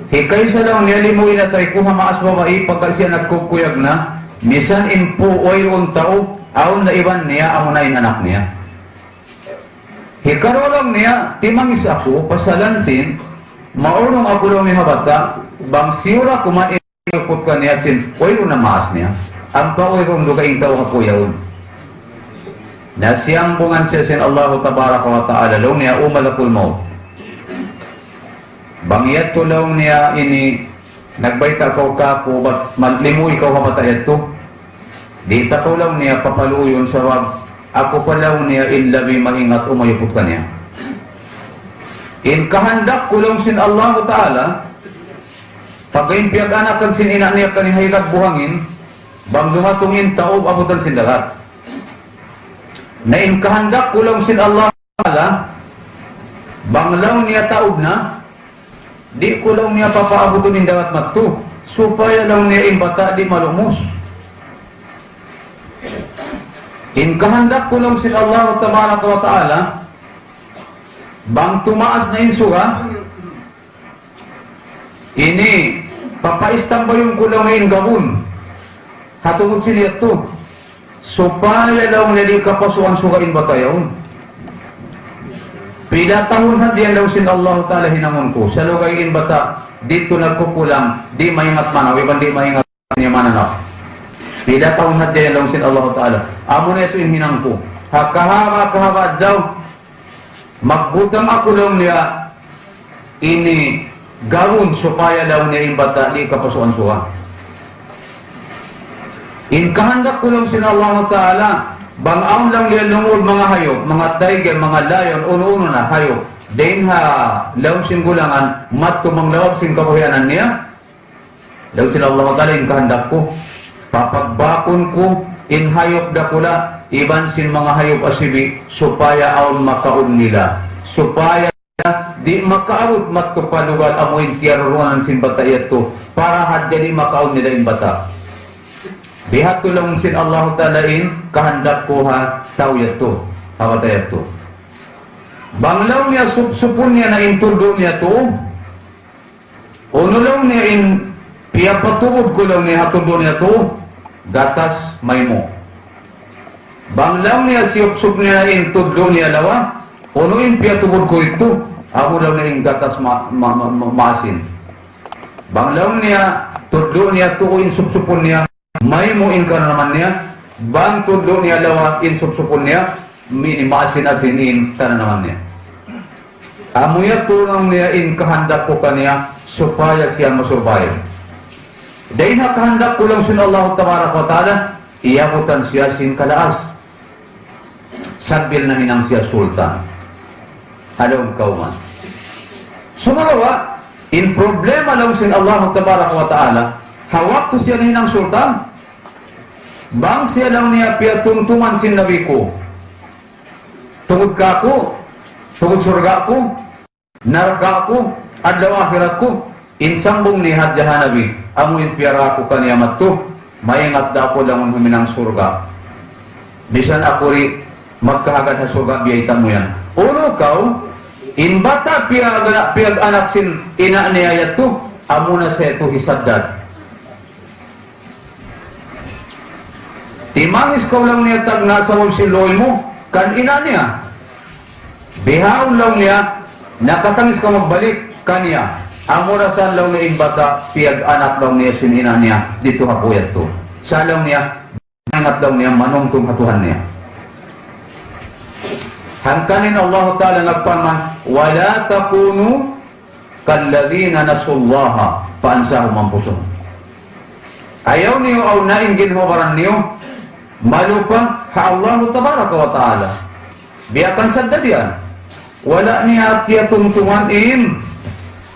Hikay sa lang niya limo inatay ko hamaas babae pagka siya nagkukuyag na. Misan in po oy untao aon na iban niya amo na in anak niya. Hikaro lang niya timangis ako pasalansin maurong ako lang niya bata bang siura kumain ikot ka niya sin oy na maas niya. Ang pa oy kung lugaing tao ako yaon. Na siyang bungan siya sin Allah tabaraka wa ta'ala long niya umalakul maut. Bangyat to long niya ini nagbaita ka ko bat malimo ikaw kamatayat to. Di ta ko lang niya papaluyon sa wag ako pa lang niya ilabi maingat umayupot ka niya. In kahandak kulong sin Allah ta'ala pagayin piyag-anak kang sin ina niya kanihaylag buhangin bang dumatungin taob abutan sin dagat. Na in kahandak kulong sin Allah ta'ala banglaw niya taob na di kulong niya papaabutin in dagat magto supaya lang niya in bata di malumos. In kahandak kulong sin Allah tabaraka wa ta'ala bang tumaas na insuga ini papaistang ba yung kulong na ingawun hatungod siniya to supaya daw nili kapasuan sugain batayaw pila tahun na diyan daw sin Allah ta'ala hinamon ko sa lugayin bata dito nagkukulang di maingat manaw iban di maingat niya mananaw. Pila taon na diyan lang sin Allah Ta'ala. Amo na ito yung hinang ko. Kahaba daw. Magbutang ako lang niya ini gawon supaya daw niya imbata di kapasuan suwa. In kahandak ko lang sin Allah Ta'ala. Bangaon lang yan lungod mga hayop, mga tiger, mga lion, uno-uno na hayop. Then lawag sin gulangan, mat kumang lawag sin kabuhianan niya. Daw sin Allah Ta'ala in kahandak ko. Papagbakon ko in hayop dakula iban sin mga hayop asibi supaya aon makaon nila supaya di makaawot matkupalugal amoy tiyaruruan sin batayat to para hadya di makaon nila in bata bihat to lang sin Allah Ta'ala in kahandak ko ha tawyat to habatayat to banglaw niya supun niya na intundo niya to unulaw niya in piya patubod ko lang niya hatundo niya to gatas maymo. Banglaw niya siyup-sup niya in tudlo niya lawa. Unuin piya tubod ko ito. Ako daw niya in gatas maasin. Banglaw niya tudlo niya tuuin sup-supon niya. Maymo in ka naman niya. Bang tudlo niya lawa in sup-supon niya. Maasin-asin in sana naman niya. Amuya tulong niya in kahandak ko kaniya supaya siya masurvive. Dahil nakahandak ko lang sin Allah tabaraka wa ta'ala, iyabutan siya sin kalaas. Sabil na hinang siya sultan. Halong kauman. Sumalawa, in problema lang sin Allah tabaraka wa ta'ala, hawak ko siya na hinang sultan. Bang siya lang niya piyatuntuman sin nabi ko. Tungod ka ko, tungod surga ko, naraka ko, adlaw akhirat ko, insambong ni hadyahan nabi. Amuin piyara ko kaniyamat to, maingat da ako lang huminang surga. Bisan ako rin magkahagad sa surga, biyaitan mo yan. Uno kau, in bata piyag anak sin ina niyayat to, amo na sa ito hisadad. Timangis ko lang niya tag nasa mong siloy mo, kan ina niya. Bihaon lang niya, nakatangis ka magbalik kaniya. Ang orasan lang niya bata, piyag anak lang niya sinina niya, dito hakuyat to. Sa lang niya, nangat lang niya, manungtong hatuhan niya. Hangkanin Allah Ta'ala nagpaman, wala takunu kalladina nasullaha, paansahum ang puso. Ayaw niyo aw naing ginhawaran niyo, malupa ha Allah Tabaraka wa Ta'ala. Biyakan sa dadian, wala niya at tungtungan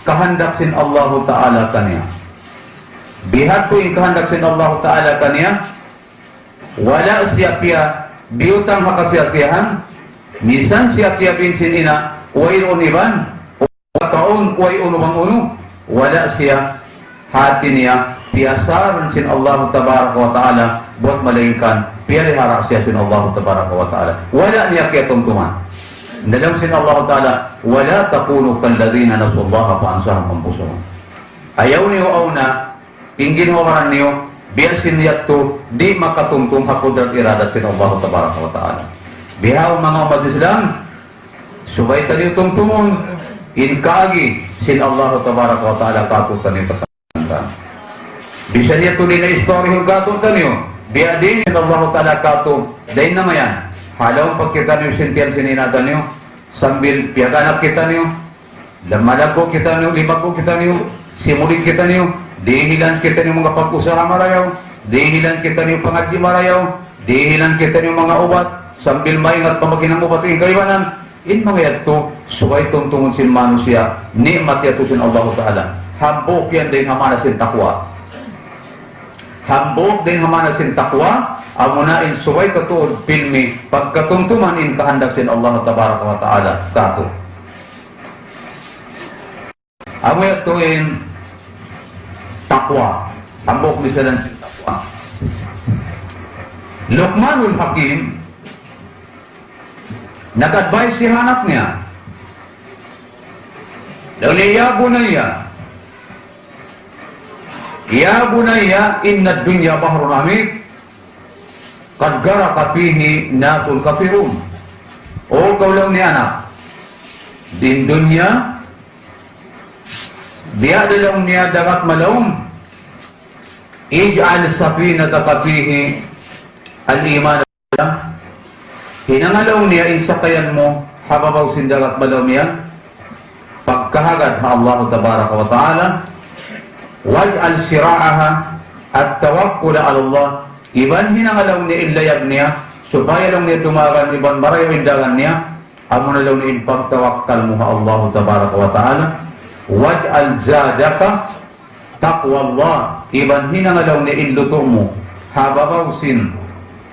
kahandak sin Allah Ta'ala kaniya. Bihat po yung kahandak sin Allah Ta'ala kaniya, wala siya piya biutang hakasiyasiyahan, misan siya piya binsin ina, way uniban, o taon way unubang uno, wala siya hati niya piasaran sin Allah tabaraka wa ta'ala buat malaikan pilihara siya sin Allah tabaraka wa ta'ala wala niya kaya tungtungan dalam sin Allah ta'ala wala takunu kalladhina nasullaha faansahum anfusahum ayaw niyo auna ingin humaran niyo biar sin yakto di makatungtung hakudrat iradat sin Allah tabaraka wa ta'ala bihaw mga umat Islam subay tayo tungtungon in kaagi sin Allah tabaraka wa ta'ala katutan niyo katangkan bisa niya tuloy na istorya yung katutan niyo biya din sin Allah ta'ala katong dahin naman yan halawang pagkita niyo sintiyan sininatan niyo sambil piyaganap kita niyo lamalako kita niyo libako kita niyo simulit kita niyo dihilan kita niyo mga pag-usaha marayaw dihilan kita niyo pangadji marayaw dihilan kita niyo mga ubat sambil maingat pamaginang ubat yung kaiwanan in mga yato suway tungtungon sin manusia ni'mat yato sin Allah ta'ala hambok yan din hamana sin takwa hambok din hamana sin takwa amunain suway katuod pilmi pagkatungtuman in kahandak sin Allah tabaraka wa ta'ala kato amo yato in takwa hambok misalan sin takwa Luqmanul Hakim nag-advise si anak niya ya bunayya inna dunya bahrun amik qad garaka fihi nasul kafirun o kaulang ni anak din dunya dia dalam niya dagat malaum ij'al safinataka fihi al-iman hinangalaw niya insakayan mo hababaw sindagat malaum yan pagkahagad ha Allah tabaraka wa ta'ala waj'al sira'aha at tawakkul ala Allah iban hinangalaw niya illayag niya supaya lang niya tumagan iban marayaw indagan niya amunalaw niya pagtawakkal mo ha Allah tabaraka wa ta'ala waj'al zadaka taqwa Allah iban hinangalaw niya illuto mo hababaw sin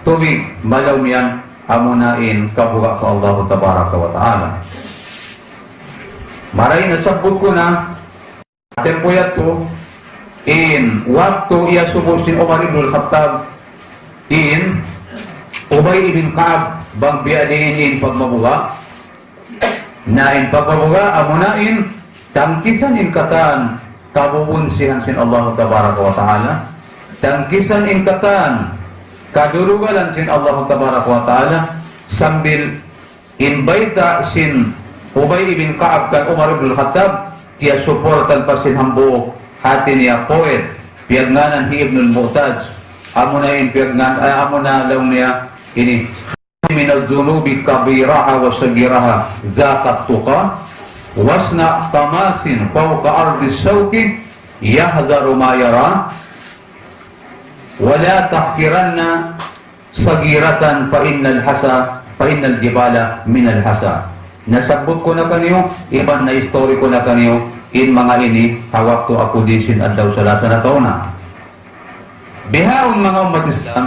tubig malaw yan amunain kabuga sa Allah tabaraka wa ta'ala maray nasabot ko na tempo yato in waktu ia subos din Umar ibn al-Khattab in Ubay ibn Ka'ab bang biadiin in pagmabuga na in pagmabuga amunain tangkisan in katan kabubunsihan sin Allah tabaraka wa ta'ala tangkisan in katan kadulugalan sin Allah tabaraka wa ta'ala sambil inbaita sin Ubay ibn Ka'ab kan Umar ibn al-Khattab kia suportan pa sin hambuok hati niya poet piagnganan hi ibn al-Mu'taj amuna in piagnan amuna law niya ini min al-dhunubi kabiraha wa sagiraha zakat tuqa wasna tamasin fawqa ardi sawki yahzaru ma yara wala tahkiranna sagiratan fa innal jibala min al-hasa nasabot ko na kaniyo iban na istoriko na kaniyo in mga ini hawak to ako disin at daw salasa na taon na bihaon mga umat Islam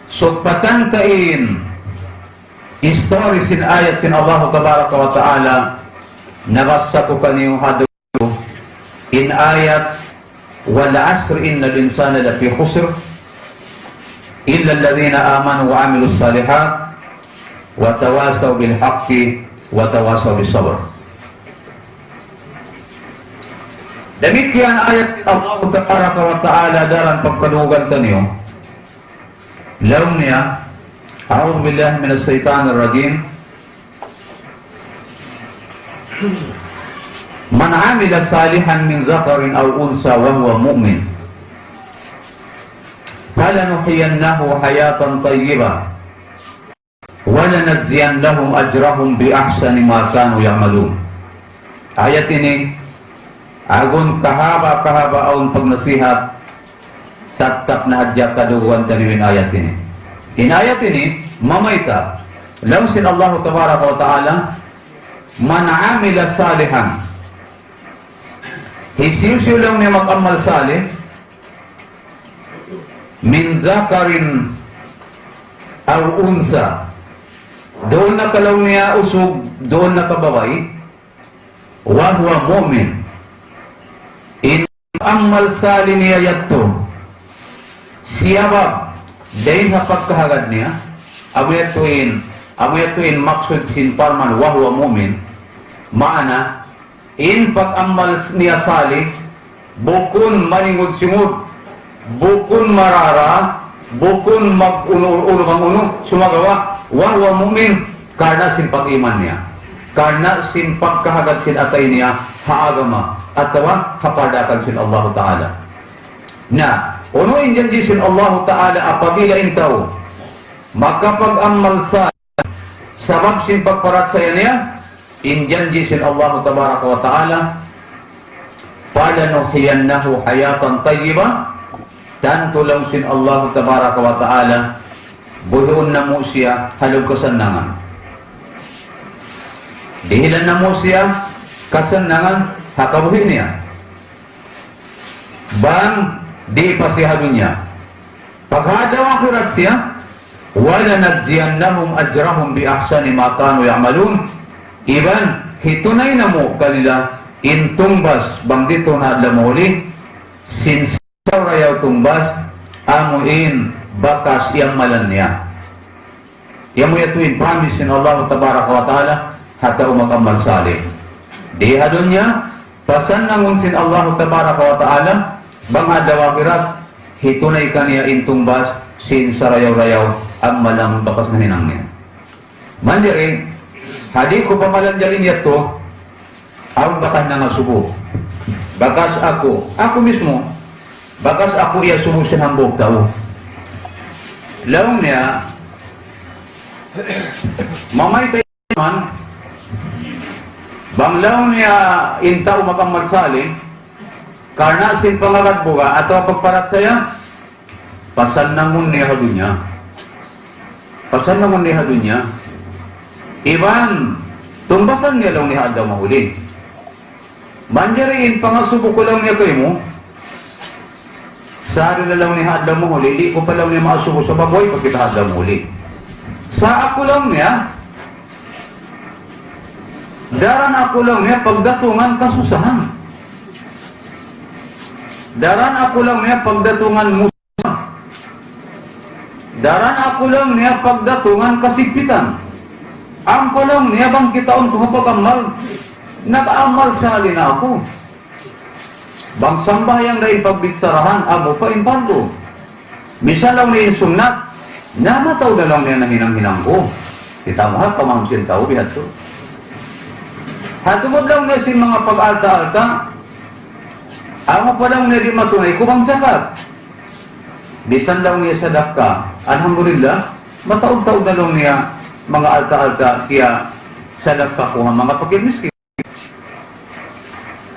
sugpatan kain story sin ayat sin Allah tabaraka wa ta'ala nabasa ko kaniyo hado in ayat wal asr innal insana lafi khusr illa alladhina amanu wa amilus salihat wa tawasaw bil haqqi wa tawasaw bis sabr demikian ayat Allah tabaraka wa ta'ala daran pagkalugan taniyo larum niya a'udhu billahi minas shaitanir rajim man amila salihan min zakarin aw unsa wa huwa mu'min falanuhyiyannahu hayatan tayyibah wa lanajziyannahum ajrahum bi ahsani ma kanu ya'malun ayat ini agun kahaba-kahaba aun pagnasihat tatkap na hadya kaduguan taniwin ayat ini in ayat ini mamaita lausin Allah tabaraka wa ta'ala man amila salihan hisiyusiyo lang niya mag-amal salih min zakarin aw unsa doon na kalaw niya usog doon na kababay wa huwa mu'min in amal salin niya yato siyabab dahil sa pagkahagad niya amuyatuin maksud sin parman wahwa mumin maana in pag-amal niya sali bukun maningud-singud bukun marara bukun mag-uno sumagawa wahwa mumin karena sin pag-iman niya karena sin pagkahagad sin atay niya haagama atawa kapadakan sin Allah Ta'ala na unuin dyan sin Allah Ta'ala apabila intaw makapag-amal sa sabab sin pagparat saya niya injan sin Allah Tabaraka wa Ta'ala falanuhiyannahu hayatan tayyibah dan tulang sin Allah Tabaraka wa Ta'ala budoon na mo siya halog kasanangan dihilan na mo siya kasanangan hakabuhin niya bang di pasihado niya paghadaw akhirat siya wala nagziyannahum ajrahum bi ahsani ma kanu ya'malun iban hitunay na mo kanila intumbas bang dito na adla uli sinsarayaw tumbas amuin bakas yang malan niya yamu yatuin promise in Allah Tabaraka wa Ta'ala hatta umakamal salih di hadunya pasan nangun sin Allah Tabaraka wa Ta'ala bang adaw akhirat hitunay kaniya intumbas sinsarayaw-rayaw ang malang bakas na hinang niya mandiri hadi ko pamalan jalin yato ang bakas na nga subo bakas ako mismo bakas ako iya subo sinambog tao lawang niya mamay tayo man bang lawang niya intaw makamarsali karena sin pangagat buka atau pagparat saya pasan namun niya hadunya iban tumbasan niya lang niya adaw mahuli manjariin pangasubo ko lang niya kayo mo sari na lang niya adaw mahuli di ko pa lang niya maasubo sa baboy pag kita adaw mahuli sa ako lang niya daran ako lang niya pagdatungan kasusahan daran ako lang niya pagdatungan musa daran ako lang niya pagdatungan kasigpitan ang lang niya bang kitaon ko pag-amal nag-amal sa halina ako bang sambayang na ipagbitsarahan amo pa impaldo misa lang niya sunat namataw na lang niya nahinang-hinang ko kita mahal pamangsin tao bihat to hatungod lang niya sin mga pag-alta-alta amo pa lang niya di matunay ko bang jakat bisan lang niya sa dakka alhamdulillah mataog-taog na lang niya mga alta-alta kaya sa dakka ko ang mga pagkimiski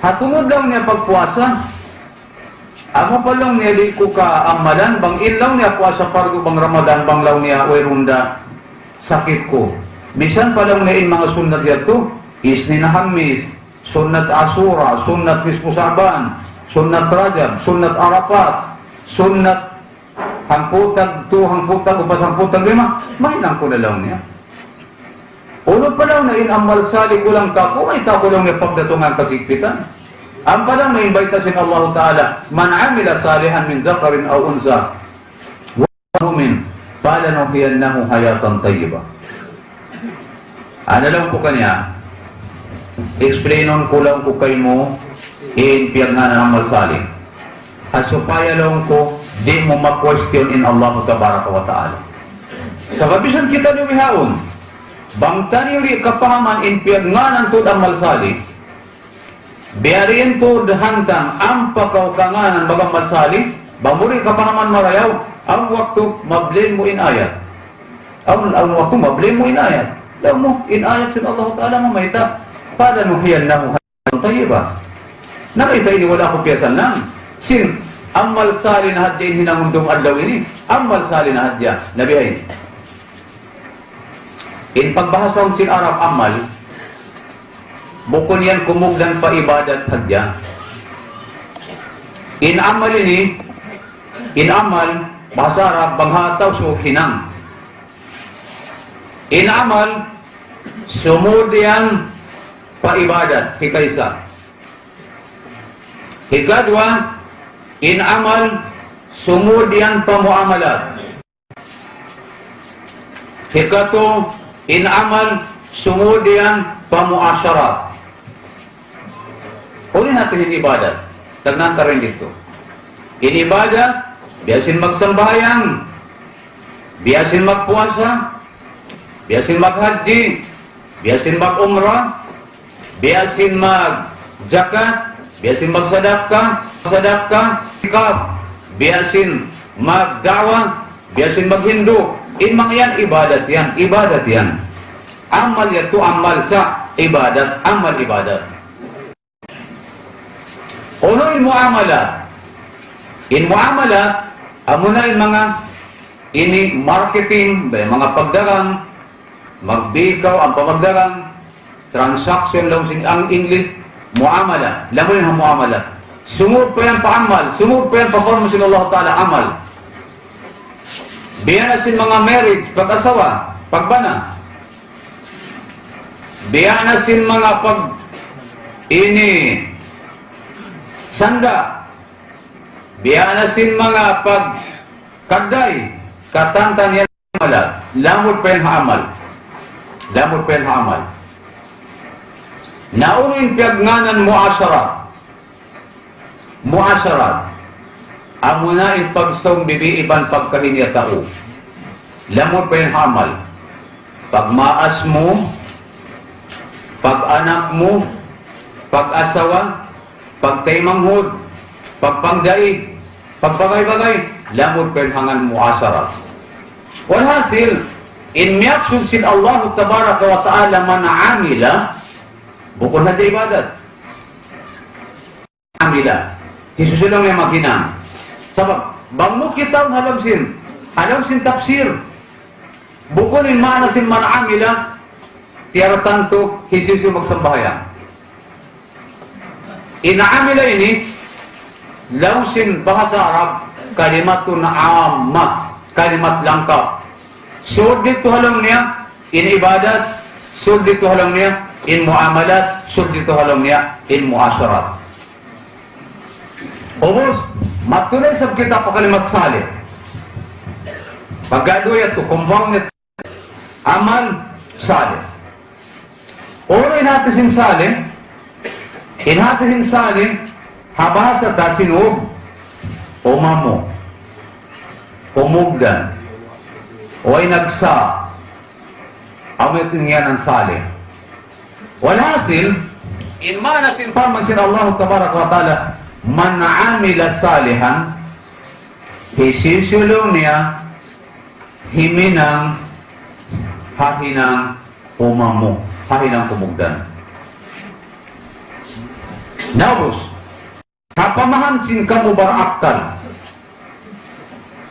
hatungod lang niya pagpuasa amo pa lang niya di ko ka amalan bang ilaw niya puasa fargo bang Ramadan bang law niya wayrunda sakit ko bisan pa lang niya in mga sunnat yato isni na hamis sunnat asura sunnat nispu saban sunnat rajab sunnat arafat sunnat hangputag 2 hangputag 4 hangputag 5 mainang ko na lang niya ulo pa lang na inamal sali ko lang ka kung may tako lang niya pagdatungan kasigpitan ang pa lang na invita sin Allah Ta'ala man amila salihan min zakarin aw unsa wa mu'min falanuhiyannahu hayatan tayyibah ano lang po kanya explainon ko lang po kay mo in piyag nga na amal sali asupaya lang ko di mo ma-question in Allah Tabaraka wa Ta'ala sa kabisan kita lumihaon bang taniuli kapahaman in piyag nga nantod amal sali biyarin to dahantang ang pagkaukanganan bagang matsali bamuri kapahaman marayaw ang waktu mablin mo in ayat ang waktu mablin mo in ayat lang mo in ayat sin Allah Ta'ala mamayta pada nuhiyannahu hayatan tayyibah nakita ini wala ko piyasan lang sin amal sali na hadyain hinangundong adlaw ini amal sali na hadya nabihay in pagbahasang sin Arab amal bukod yan kumugdan pa ibadat hadya in amal ini in amal bahasa Arab banghataw so hinang in amal sumud yan pa ibadat hikaisa hikadwa in amal sumud yan pamuamalat. Ikato, in amal sumud yan pamuasyarat. Uli natin in ibadat. Tagnan ka rin dito. In ibadat, biyasin magsambayang, biyasin magpuasa, biyasin maghaji, biyasin mag-umrah, biyasin mag-jakat, biyasin magsadaka, ikab, biyasin mag-dawa, biyasin mag-hindu. In mga yan, ibadat yan. Amal yan to amal sa ibadat, amal ibadat. Uno in muamalat. In muamalat, amo na in mga ini marketing, mga pagdarang, magbikaw ang pamagdarang, transaction lang ang English, muamala. Laman yung muamala. Sumur pa yan pa-amal. Sumur pa yan pa-forma sila Allah Ta'ala amal. Biyan na sin mga marriage, pag-asawa, pagbana. Biyan na sin mga ini sanda. Biyan na sin mga pagkaday, katantan yan amala. Lamod pa yan amal. Lamod pa yan amal. Naurin piagnganan muasyarat. Muasyarat. Amo na in pagsawng bibiiban pagkahinya tao. Lamod pa yan amal. Pagmaas mo, pag-anak mo, pag-asawa, pagtaymanghod, pagpangdaig, pagbagay-bagay, lamod pa yan hangan muasyarat. Walhasil, in miyaksun sin Allah tabaraka wa ta'ala man amila, bukod na ibadat. Amila. Hisusulang may maghinang. Sabab, bangmo kita halamsin tafsir. Bukod in maana sin man amila, tiara tanto, hisusu magsambahayan. Inaamila ini, lausin bahasa Arab, kalimatun amma, kalimat langkap. Sud dito halang niya, in ibadat, sud dito halang niya, in muamalat, sud dito halang niya, in muasyarat. Ubus, matunay sab kita pa kalimat salih. Paggadoy ito, kumbang nito, amal salih. Oro inhatisin salih, inhatisin salih, habasa ta sinub, umamo, kumugdan, o ay nagsa, amoy tingyan ang salih. Walhasil, in manasin pa magsin Allah tabaraka wa ta'ala, man amila salihan, hisisulong niya, himinang, hahinang umamo, hahinang kumugdan. Naus, kapamahansin ka mo baraktan,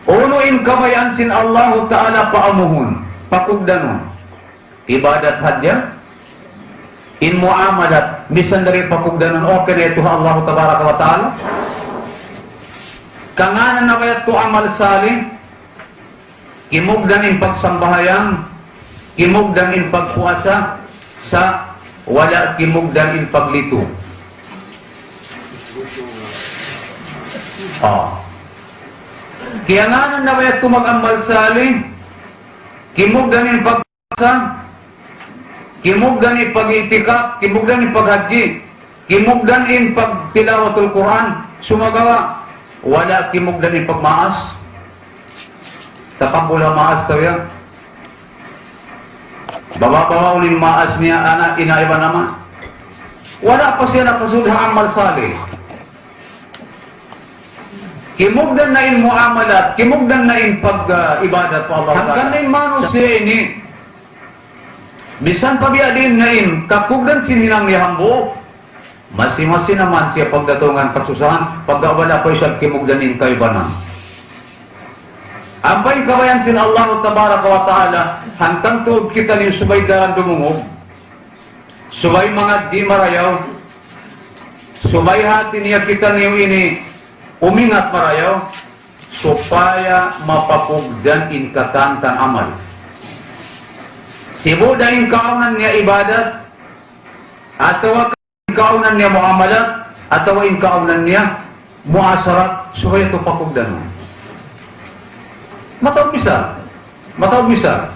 unuin kamayansin Allah Ta'ala paamuhun, pakugdanon, ibadat hadya, in muamalat, misan dari pakugdanon, okay na ito Allah Tabaraka wa Ta'ala. Kanganan na kaya ito amal salih, kimugdan in pagsambahayang, kimugdan in pagpuasa, sa wala kimugdan in paglito. Kaya nga na kaya ito mag-amal salih, kimugdan in pagpuasa, kimugdan in pag-itikap, kimugdan in paghaji, kimugdan in pagtilawatul Quran, sumagawa, wala kimugdan in pagmaas, takambula maas tayo yan. Bababaw uling maas niya, anak, inaiba naman. Wala pa siya nakasudha amal salih. Kimugdan na in muamalat, kimugdan na in pag-ibadat pa Allah. Hanggang na in manos siya ini, bisan pa biya din na in, kakugdan sinhinang nihambo, masi-masi naman siya pagdatungan kasusahan, pagkawala pa siya kimugdan in kaibanan. Ampay kabayan sin Allah Tabaraka wa Ta'ala, hanggang tuod kita ni subay daran dumungog, subay mga di marayaw, subay hati niya kita niyo ini, umingat marayaw, supaya mapapugdan in katantan amal. Sibuda in kaunan niya ibadat, atawa in kaunan niya muamalat, atawa in kaunan niya muasarat supaya ito pakugdanon. Matawag bisa.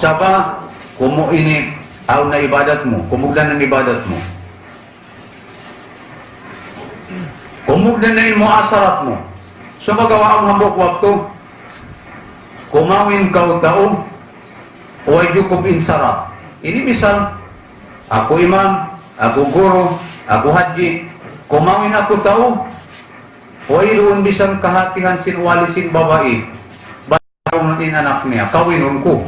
Sapa kumo ini aw na ibadat mo, kumugdan ng ibadat mo. Kumugdan na yung muasarat mo. So magawa ang hambok waktu, kumawin kau tao, o ay yukob insarat. Ini misal, ako imam, ako guru, ako haji, kumawin ako tao, o ay doon bisan kahatihan sinwalisin babae, bago natin anak niya, kawinun ko.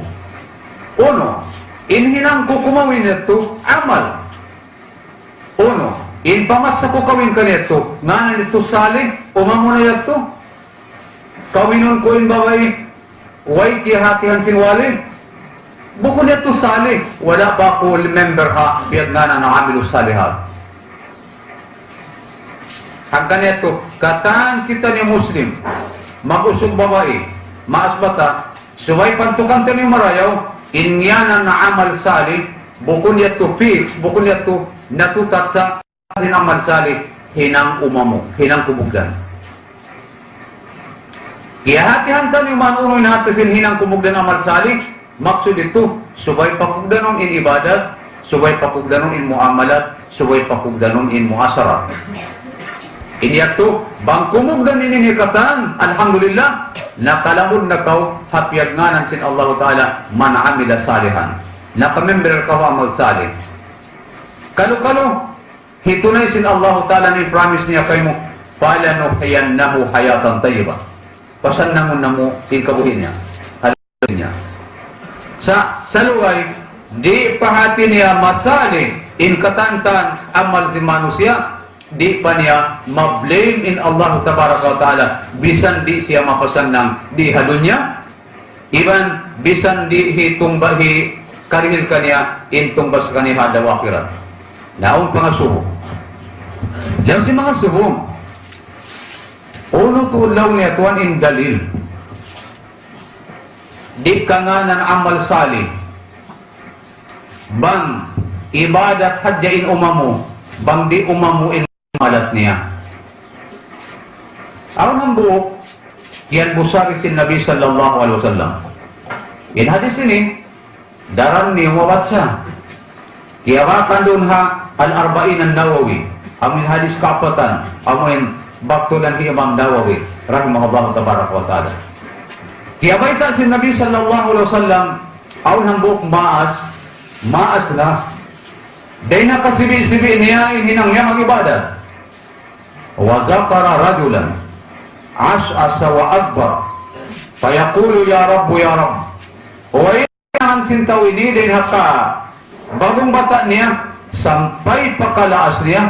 Uno, inhinang ko kumawin ito, amal. Uno, inpamasa ko kawin ka nito, nga na nito sali, umamo na ito. Kawinun ko in babae, way kihatihan sinwali. Bukod nito sali, wala pa ko member ha, biyag nga na nakamilos salihan. Hanggang nito, kataan kita ni Muslim, mag-usog babae, maasbata, suway pantukan ta ni marayaw, inyanan na amal sali, bukod nito fix, bukod nito natutat sa amal sali, hinang umamo, hinang kumugdan. Kaya hati-hanta ni manunoy na hatasin hinang kumugdan amal sali, maksud ito, subay pakugdanon in ibadat, subay pakugdanon in muamalat, subay pakugdanon in muasarat. Iniyak to, bang kumugdan in inikatan, alhamdulillah, nakalamod na kau, hapyag nganan sin Allah Ta'ala, man amila salihan. Nakamember ka amal salih. Kalo-kalo, hitunay sin Allah Ta'ala ni promise niya kayo mo, palanuhiyannahu hayatan tayyibah. Pasan namun namo, kabuhin niya, halin niya. Sa luway, di pahati niya masali in katantan amal si manusia, di pa niya ma-blame in Allah Tabaraka wa Ta'ala, bisan di siya mapasan ng di hadunya, iban bisan di hitong bahi karihil kaniya intong bas kaniya daw akhirat. Naong pangasubo. Yang si mga subong, uno tulaw niya tuwan in dalil. Di ka nga ng amal sali, bang ibadat hadyain umamu, bang di umamu in malat niya. Aron ang buhok, yan busari si Nabi sallallahu alaihi wasallam. In hadis ini, daran ni wawat siya. Kiyawakan dun ha, al-arba'in an-Nawawi. Amin hadis kapatan, amin baktulan ki Imam Nawawi, rahimahullah tabaraka wa ta'ala. Kiyabaita si Nabi sallallahu alaihi wasallam, aron ang buhok maas na. Day nakasibi-sibi niya, hinang niya mag-ibadat. Wa zakara rajulan ash'asa wa akbar fayaqulu ya Rabbu ya Rabb. Huwag ang sintaw ini din haka bagong bata niya sampai pakalaas niya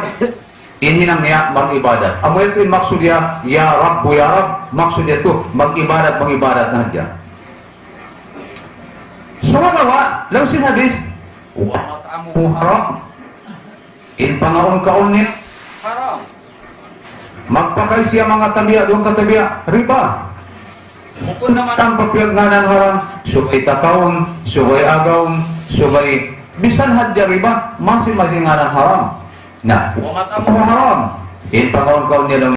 inhinang niya mag-ibadat. Amo ito yung maksud niya ya Rabbu ya Rabb, maksud niya ito mag-ibadat na diya. So malawa lang si hadis wa mat'amuhu haram, in pangaon-kaon niya haram. Magpakay siya mga tabiya, doon katabiya, riba. Bukod naman ang papiyagnanan haram, subay takaon, subay agaw, subay bisan hadya riba, masing-masing nga ng haram. Na, wamat ang haram. In pangaon-kaon niya lang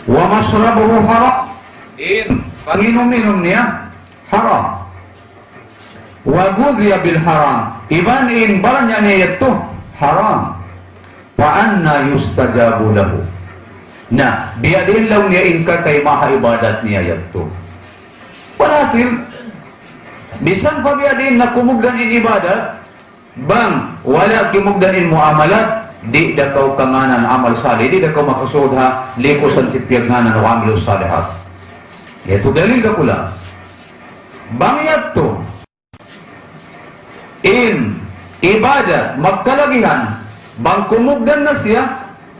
wamasrabuhu haram. In panginom-inom niya, haram. Wagudliya bil haram. Iban in baranya niya ito, haram. Paanna yustajabu lahu. Na, biadin lang niya inka kay maha ibadat niya yato. Walhasil, bisan pa biadin na kumugdan in ibadat, bang wala kimugdan in muamalat, di dakaw kanganan amal salih, di dakaw makasudha, likusan si piyagnganan o amilus salihat. Ito dalil ka kula. Bang yato, in ibadat, magkalagihan, bang kumugdan na siya,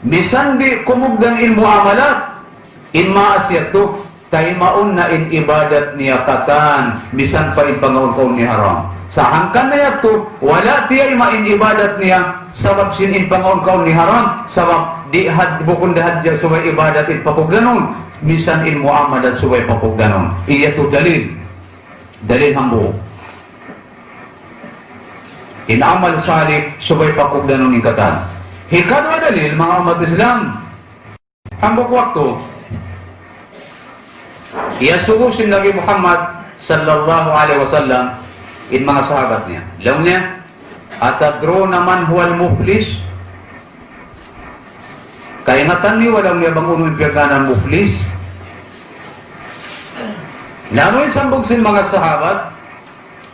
bisan di kumugdan in muamalat, in maasya to, tay maun na in ibadat niya katan, bisan pa in pangaon-kaon ni haram. Sa hangkan na yato, wala tiya in ibadat niya, sabab sin in pangaon-kaon ni haram, sabab di bukod hadya subay ibadat in papugdanon, bisan in muamalat subay papugdanon. Iya to dalil hambo. In amal salih, subay pakugdanon in katan. Hikadwa dalil mga umat Islam. Hambok waktu. Yasugo si Nabi Muhammad sallallahu alaihi wasallam in mga sahabat niya. Alam niya, atadruna man huwal muflis? Kaingatan niyo walang niya bang unong piyaganan muflis? Lalo yung sambog sin mga sahabat,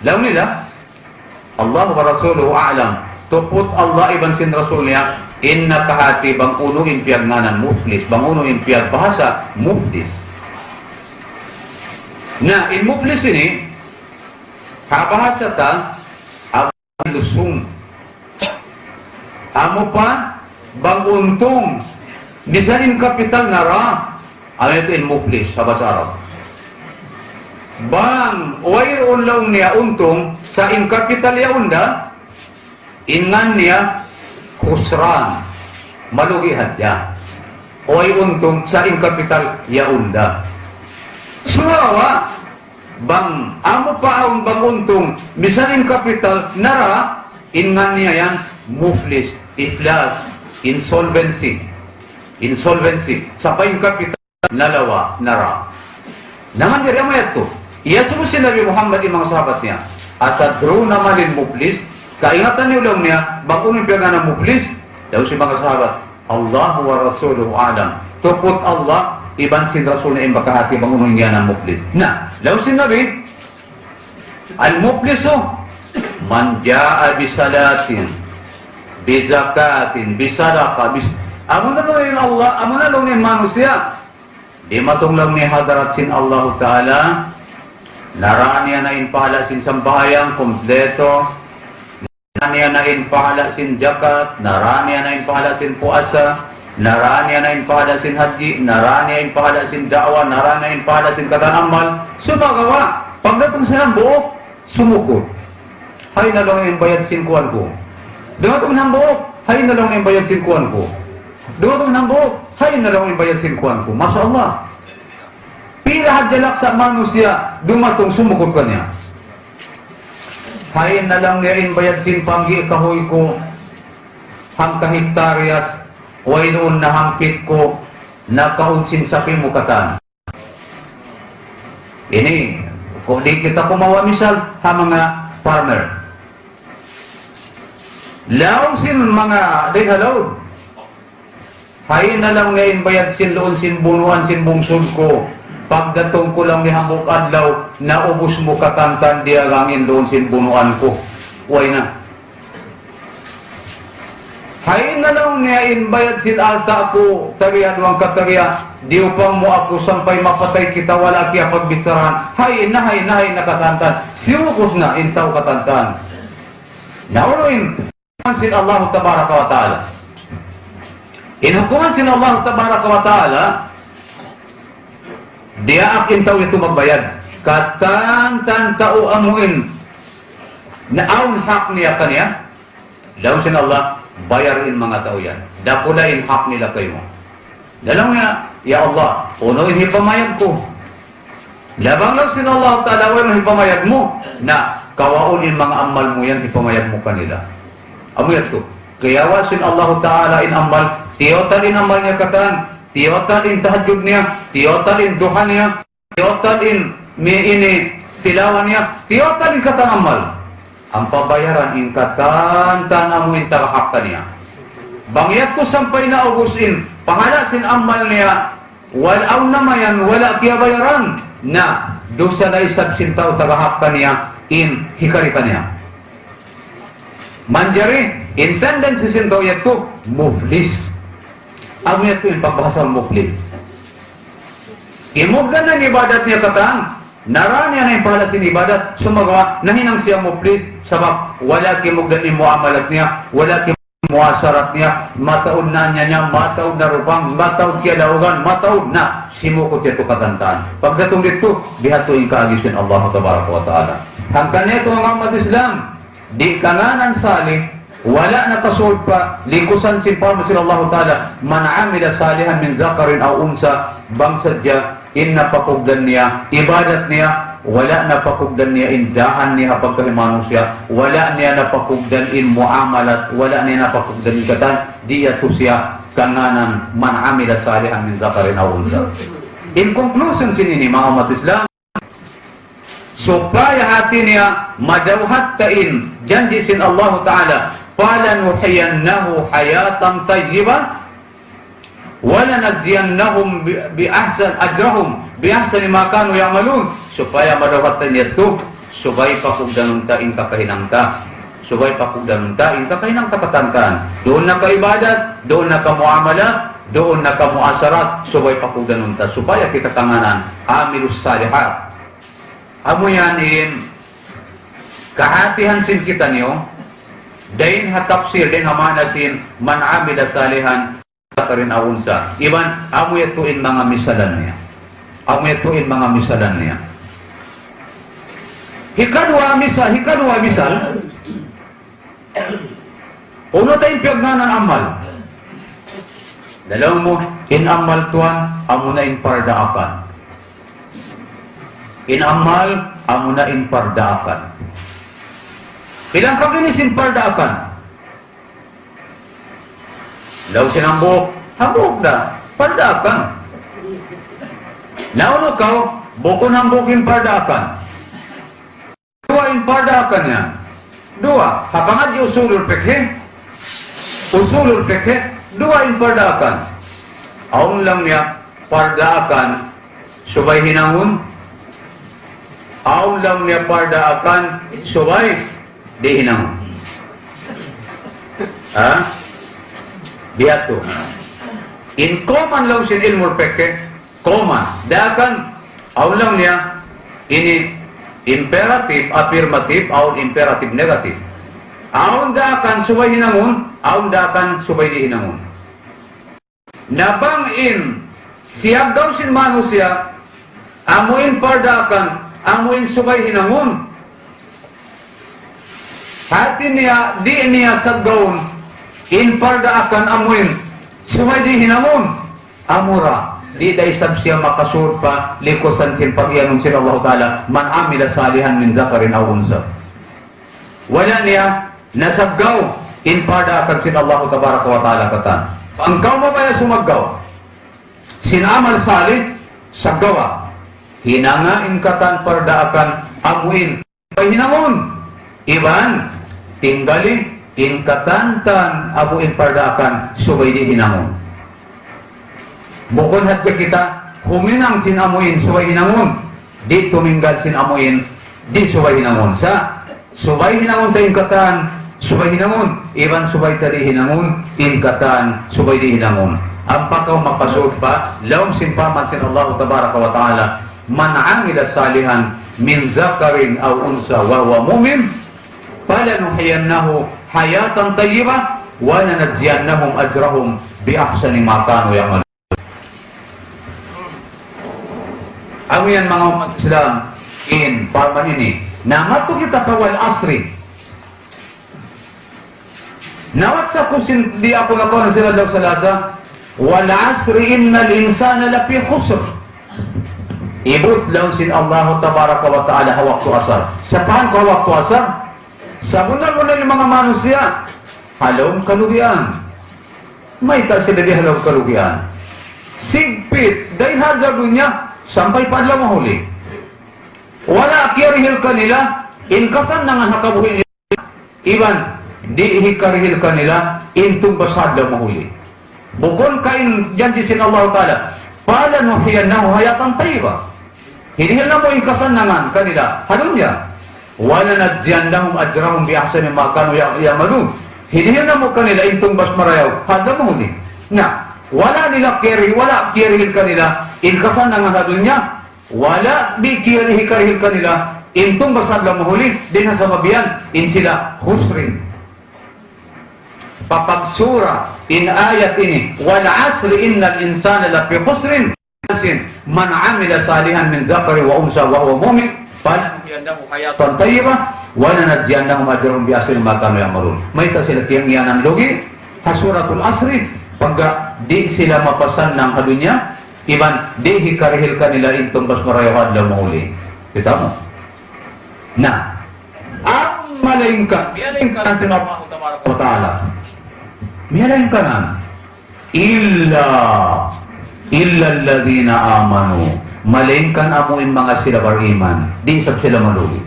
alam nila, Allah wa Rasuluhu a'lam. Tuput Allah iban sin Rasul niya, inna kahati bang unong impiyaganan muflis, bang unong impiyag bahasa muflis. Na in muflis ini, habahasa ta, lusung. Amo pa, bang untong, bisan in kapital nara, ano ito in muflis, sa bahasa Arab. Bang, wayroon lang niya untong, sa in kapital yaunda, ingan niya, khusran, malugihan niya. Way untong, sa in kapital yaunda. Surawa, bang amo pa ang bang untong bisan in kapital nara ingan niya yan muflis, iflas, insolvency sa pa in kapital nalawa nara naman diri mo yato iya sumo si Nabi Muhammad yung mga sahabat niya atadruna malin muflis kaingatan niyo lang niya bang unong piyagan ng muflis daw si mga sahabat Allah wa Rasuluhu a'lam tuput Allah iban sin Rasul na imbakahati bang unong niya ng muflis. Na, law sinabi, al-mufliso, man ja'a bisalatin, bizakatin, bisadaka, amo na lang yung Allah, amo na lang yung manusia. Di matong lang ni hadarat sin Allah Ta'ala, naraan niya na inpahala sin sambahayan, kompleto, naraan niya na inpahala sin jakat, naraan niya na inpahala sin puasa, naraan niya na inpahala sin haji, naraan niya inpahala sin da'wa, naraan niya inpahala sin katanamal, sumagawa. Pagdatong silang buok, sumukot. Hay na lang yung bayad sin kuwan ko. Dumatong ng buok, hay na lang yung bayad sin kuwan ko. Dumatong ng buok, hay na lang yung bayad sin kuwan ko. Masya Allah. Pila hadjalak sa manusia, dumatong sumukot ka niya. Hay na lang niya yung bayad sin panggi kahoy ko, hangka hektaryas, way noon na hampit ko nakaunsin sa pimukatan. Ini, kung di kita kumawa misal, ha mga farmer. Laong sin mga dinhalaw. Hay na lang ngayon bayad sin loon, sin bunuan, sin bungsod ko. Pagdatong ko lang ni hambok adlaw, naubos mo katantan diagangin loon, sin bunuan ko. Way na. Hay na lang ngayon bayad sin alta ko, tariya duwang katariya, di upang mo ako sampay mapatay kita, wala kaya pagbisaran. Hay na katantan. Sirukos na intaw katantan. Nauloin, sin Allah tabaraka wa ta'ala. Inhukuman sin Allah tabaraka wa ta'ala, diaak intaw ito magbayad. Katantan tao amuin, na aun hak niya kanya, daw sin Allah, bayarin mga tao yan. Dakulain hak nila kayo. Dalang nga, ya Allah, unuin hipamayag ko. Labang lang sin Allah Ta'ala, unuin hipamayag mo. Na, kawaunin mga amal mo yan, hipamayag mo kanila. Amuyat ko. Kaya wasin Allah Ta'ala in amal, tiyotalin amal niya katan, tiyotalin tahajud niya, tiyotalin duha niya, tiyotalin miini tilawan niya, tiyotalin katan amal. Ang pabayaran in katantan amuin tagahak niya. Bangyat ko sampay na ubusin, pangalasin amal niya, walaw namayan, wala kaya bayaran, na dosa na isab sintaw tagahak niya, in hikarita niya. Manjari, intended si sintaw yato, muflis. Amo yato in pagbahasa muflis. Imugdan ng ibadat niya katan, naraan niya na yung pahalasin ibadat, sumagawa, nahinang siya muflis, sabab wala kimugdan yung muamalat niya, wala muasarat niya, mataod na niya, mataod na rupang, mataod kaya laugan, mataod na simukot ito katantaan. Pagdatong dito, bihatuin kaagisin Allah tabaraka wa ta'ala. Hangkan ito ang umat Islam, di kanganan salih, wala na kasold pa, likusan si Allah ta'ala, man amila salihan min zakarin aw unsa, bangsadya, inna papugdan niya, ibadat niya, wala na pakugdan niya indahan niya pagkahimanusia, wala niya napakugdan in muamalat, wala niya napakugdan ikatan, diya to siya kanganan man amila salihan min zakarin aw unsa. In conclusion sinini mga umat Islam, supaya hati niya madawhat tain janji sin Allah Ta'ala, falanuhyiyannahu hayatan tayyibah wala najziyannahum bi ahsan ajrahum bi ahsani ma kanu ya'malun, supaya madawatan niya to, supaya pakugdanun tain kakahinangta, supaya pakugdanun tain kakahinangta katantan, doon na kaibadat, doon na kamuamalat, doon na kamuasarat, supaya pakugdanun ta, supaya kita tanganan amilus salihat. Amo yan in kahatihan sin kita niyo, dain hatapsir din hamanasin man amila salihan karin aunsa. Iban amo yatuin mga misalan niya. Amo yatuin mga misalan niya. Hikadwa misal. Uno tayong piyagnanan amal. Dalawang mo, in amal tuan, amo na in pardaakan. In amal, amo na in pardaakan. Ilang kabinis in pardaakan? Law sinambok, hambok na, pardaakan. Nauno ka, bukon hambok in pardaakan. Dua in pardaakan niya. Dua, habangan di usulul fikih. Usulul fikih, dua in pardaakan. Aun lang niya, pardaakan, subay hinangun. Aun lang niya pardaakan, subay di hinangun. Ha? Biato. In common lang sin ilmul fikih, common. Daakan, aun lang niya, ini imperatif, afirmatif, aun imperatif negatif. Aun daakan, subay hinangun, aun daakan, subay di hinangun. Nabangin, siyag daw sin manusia, amuin pardaakan, amuin subay hinangun. Hati niya, di niya sagawon, in pardaakan amuin, subay di hinangun. Amura, di day sab siya makasur pa, likosan sin pagyanong sin Allah Ta'ala, man amila salihan min zakarin aw unsa. Wala niya, nasagaw, in pardaakan sin Allah Ta'ala katan. Pangkaw mabaya sumagaw, sinamal salih, sagawa. Hinanga in katan pardaakan, amuin, subay hinangun. Iban, tinggali, in katantan, amuin pardaakan, subay di hinangun. Bukod hatya kita, huminang sin amuin, subay hinangun. Di tuminggal sin amuin, di subay hinangun. Sa subay hinangun tayo katan, subay hinangun. Iban subay tadi hinangun, in katan, subay di hinangun. Ang pakaw mapasud pa, lawang sin paman sin Allah Tabaraka wa Ta'ala, man amila salihan min zakarin aw unsa wa huwa mu'min, falanuhyiyannahu hayatan tayyibah wa lanajziyannahum ajrahum bi ahsani ma kanu ya'malun. Amo yan mga umat Islam in parman ini. Namato kita pa wal asri. Nawat sa kusin di ako nga sila daw sa lasa. Wal asri innal insana lafi khusr. Ibut daw sin Allah Tabaraka wa Ta'ala hawak tu asar. Sapahan ko hawak tu asar? Sa muna-muna yung mga manusia, halong kalugian. May ta sila di halong kalugian. Sigpit, dahil hadago niya, sampai padla mahuli. Wala akirihil kanila, inkasan na nga hakabuhin nila. Iban, di hikarihil kanila, intong basadla mahuli. Bukon kain janji sin Allah Ta'ala, falanuhyiyannahu hayatan tayyibah. Hinihil na mo inkasan na nga kanila, halong niya. Wala najziyannahum ajrahum bi ahsani ma kanu ya'malun. Hinihil na mo kanila intong bas marayaw, hadla mahuli. Na, wala nila kirihil kanila, inkasan na nga hadol niya. Wala di kirihil kanila, intong basad lang mahuli, din sa mabiyan, in sila husrin. Papagsura, in ayat ini, wala asri innal insana lafi husrin, man amila salihan min zakari wa unsa wa huwa mu'min, falanuhyiyannahu hayatan tayyibah, wa lanajziyannahum ajrahum bi ahsani ma kanu ya'malun. May ta sila kiyang iyanan logi, hasuratul asri, pagka di sila mapasan ng halunya, iban di hikarihil kanila intong bas marayawad lang mahuli. Kita mo. Nah, ang malingkan natin Allah Tabaraka wa Ta'ala. Malingkanan. Illa alladhina amanu. Malingkan amuin mga sila beriman. Di isap sila malugi.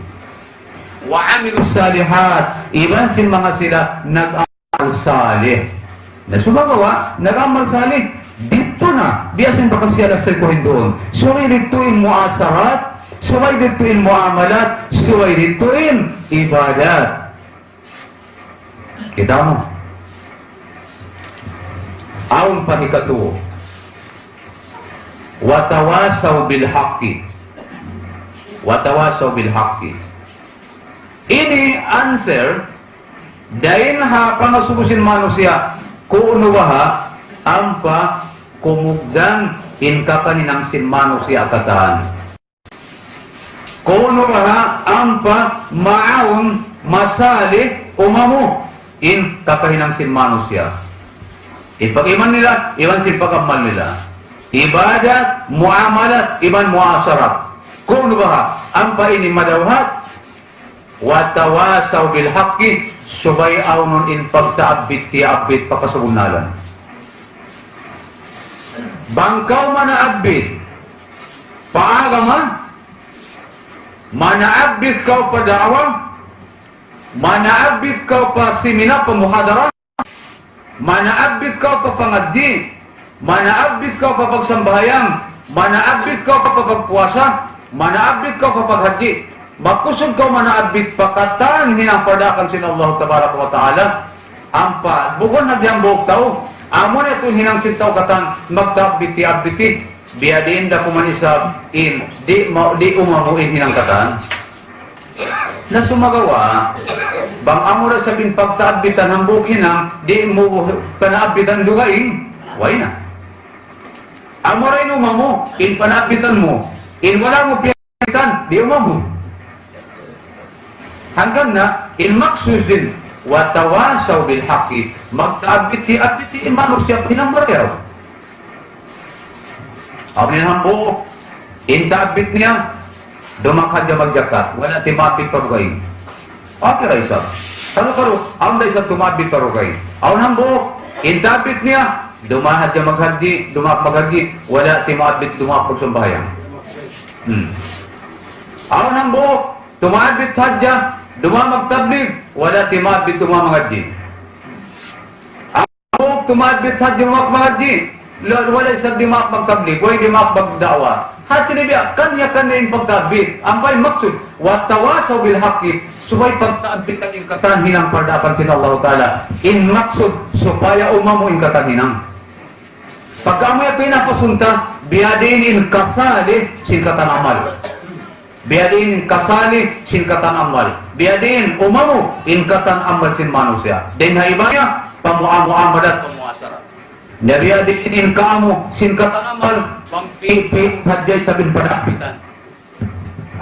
Wa amilu salihat. Iban sin mga sila nag-amal salih. Na sumagawa, nag-amal salih. Dito na. Biyasin baka siya nasiguhin doon. Suway dito'in muasarat. Suway dito'in muamalat. Suway dito'in ibadat. Kita mo. Aun pahikatuo. Watawasaw bil haqqi. Watawasaw bil haqqi. Ini answer dahil ha pangasubusin manusia kuno ha ampa kumugdan in kakaninang sin manusia kataan. Kuno ha ampa maawon masali umamu in kakahinang sin manusia. Ipag-iman nila, iban sin pag-amal nila. Ibadat, muamalat, iban muasarat. Kung ba ang paini madawhat, watawasaw bil haqqi, subay awnon in pagtaabit tiabit pakasugunalan. Bangkaw manaabit, paagaman, manaabit kau pa da'wa, manaabit kau pa simina pamuhadara, manaabit kau pa pangaddi, manaabit kau pa pagsambayang, manaabit kau pa pagpuasa, manaabit kau pa paghaji, makusog kau manaabit pakatan hinang padakan sin Allah Tabaraka wa Ta'ala, ampa, bukan nagyambok tao, amon ito hinang sintaw katan, magtabiti abiti, biadin da kumanisab in, di umamuin hinang katan, na sumagawa, bang amura sabing pagtaabitan ng bukinang, di mo panaabitan dugain, way na. Amura inumamo, in panaabitan mo, in wala mo pinaabitan, di umamo. Hanggang na, in maksuzin, watawasaw bil haqqi, magtaabiti-abiti imanusya pinamarayaw. Ang ninambo, in taabit niya, dumakadya magjakat, wala timabit parugain. Okay ra isa. Karo ang da isa tumabit parugain. Aw nambo, in taabit niya, dumahadya maghadi, maghadi, wala timabit dumapagsambayan. Aw nambo, tumabit hadya, dumamagtablig, wala timabit dumamaghadi. Aw tumabit hadya dumamagdi, wala isa dumamagtablig, wala dumamagdawa. Hati niya, kanya-kanya yung pagtabit. Ang may maksud, watawasaw bil haqqi, supaya pagtabit ang ingkatan hinang pardakan sin Allah Ta'ala. In maksud, supaya umamo ingkatan hinang. Pagka mo ito inapasunta, biadin in kasali sin katan amal. Biadin in kasali sin katan amal. Biadin umamo in katan amal sin manusia. Den haibanya, pamuamuamadat, pamuasarat. Nariadin in kamu sin katan amal, pangpipit hadjay sabin padapitan.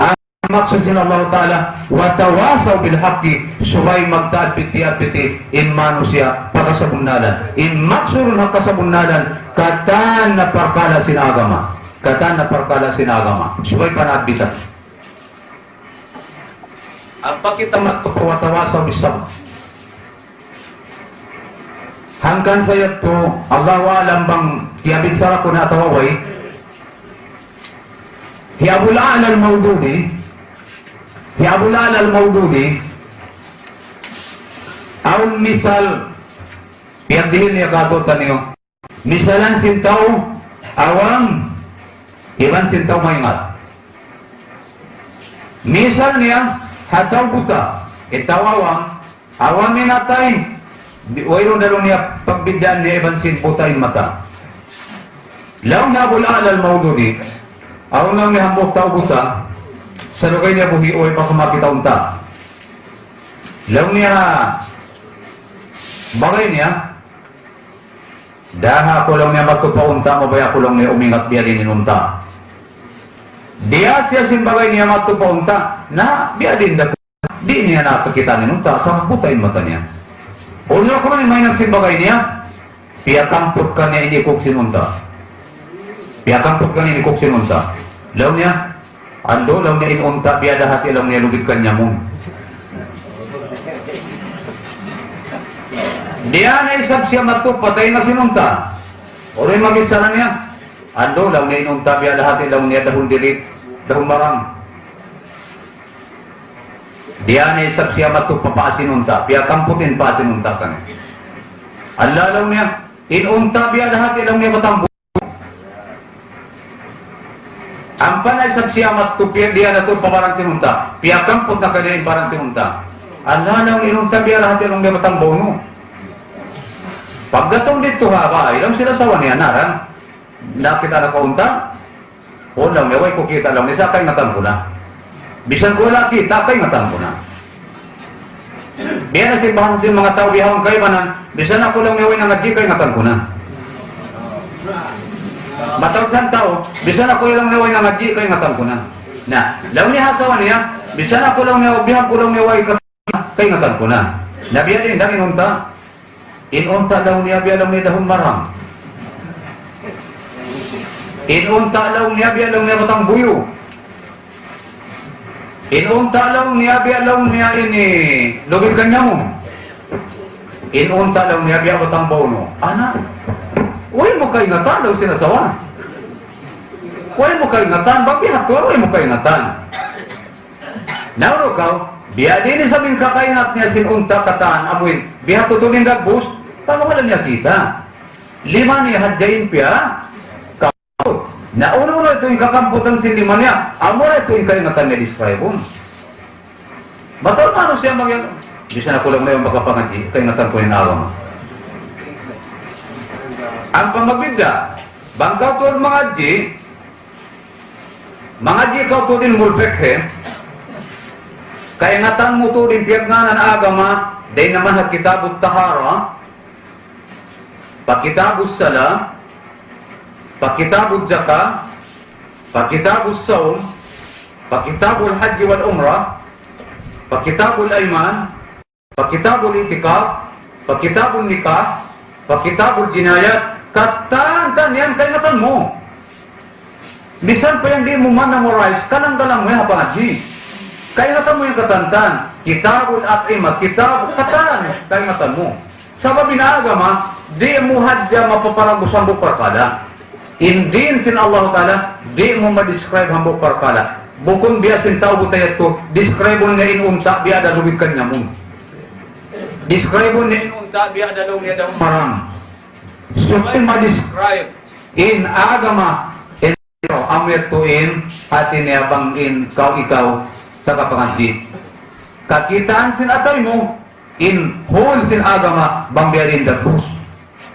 Ang maksud sin Allah Ta'ala, watawasaw bil haqqi, subay magtaadpiti-adpiti in manusia pagkasabunalan. In maksud ng kasabunalan, katan na parkala sinagama. Katan na parkala sinagama. Subay panadbitan. Ang pakita magpapawatawasaw bisab. Hanggang saya to, Allah alam bang kiabit sarap ko na tawaway, hiabulaan al-mawdudi, aun misal, piyagdihin niya katutan niyo, misalan sintaw, awam, iban sintaw mayingat. Misal niya, hataw buta, itawawang, awam minatay, wayro dalong niya pagbidyan niya iban sin putayin mata. Law na bulaan al-mawdudi, aw lang niya hambok tao buta, sa lugay niya buhi o ipakamakita unta. Law niya, bagay niya, daha ko lang niya magtupaunta, mabaya ko lang niya umingat biya din inunta. Diya siya sin bagay niya magtupaunta, na biya din dako, di niya nakakita ninunta, sa putayin mata niya. Ulo ko man may nagsimbagay niya, piyakampot ka niya inikok sinunta. Piyakampot ka niya inikok sinunta. Law niya, Ando lang niya inunta, biada hati lang niya lubid kanya mo. Diyan ay isab siya matu, patay na sinunta. O rin magisara niya. Ando lang niya inunta, biada hati lang niya dahon dilit, dahon marang. Diyan ay isab siya matu, papasinunta, piya kamputin pa sinunta ka niya. Allah lang niya, inunta, biada hati lang niya batang. Ang panay sa siyamat to dia na to paparang sinunta. Piyakang punta ka din parang sinunta. Ala nang inunta biya lahat yung may matang bono. Pagdatong dito ba, ilang sila sawa niya naran. Nakita na kaunta. O lang, may ko kita lang. Nisa kay ngatan ko na. Bisan ko lang kita kay ngatan ko na. Biya na simbahan si mga tao bihawang kay manan. Bisan ako lang may nangadji kay ngatan ko na. Matawag sa tao, bisan ako lang naway nga ngaji kay ngatan ko na. Na, law ni hasawa niya, bisan ako lang naway bihan ko lang naway kay ngatan ko na. Nabiya din dang inunta. Inunta law niya biya lang ni dahon marang. Inunta law niya biya lang niya batang buyo. Inunta law niya biya lang niya ini lubid kanya mo. Inunta law niya biya batang bono. Ana, uy mo kay ngatan daw sinasawa. Uy mo kay ngatan, babihat ko, uy mo kay ngatan. Nauro ka, biya din sabing kakainat niya sinunta kataan, amuin, bihat tutulin dagbus, pamawalan niya kita. 5 niya hadjain piya, kamput. Nauno-uno ito yung kakamputan sin 5 niya, amura ito yung kaingatan niya describe. Batal paano siya magyan? Bisa na kulang na yung magkapangadji, kaingatan ko yung awang. Ang pamabida, bangkaw tuwag mga ji kau tu din mulpek he, kaingatan mo tu din piyagnanan agama, day naman hat kitabut tahara, pakitabut sala, pakitabut zaka, pakitabut saum, pakitabul haji wal umrah, pakitabul aiman, pakitabul itikaf, pakitabul nikah, pakitabul jinayat, katan yan kaingatan mo. Bisan pa yung di mo man-memorize, kalang-galang mo yung hapangadji. Kaingatan mo yung katantan. Kitabul at ima, kitabul, katan, kaingatan mo. Sa babinaagama, di mo hadya mapaparagus hambok parkala. Indin sin Allah Ta'ala, di mo ma-describe hambok parkala. Bukong biyasin tao butayat to, describe mo nga inunta, biya ada lubid kanya mo. Describe mo nga inunta, biya ada lubid kanya mo. Marang. So, ma-describe in agama, amir tuin hati niya bangin ikaw sa kapangadji. Kakitaan sin atay mo in whole sin agama bangbiyarin datus.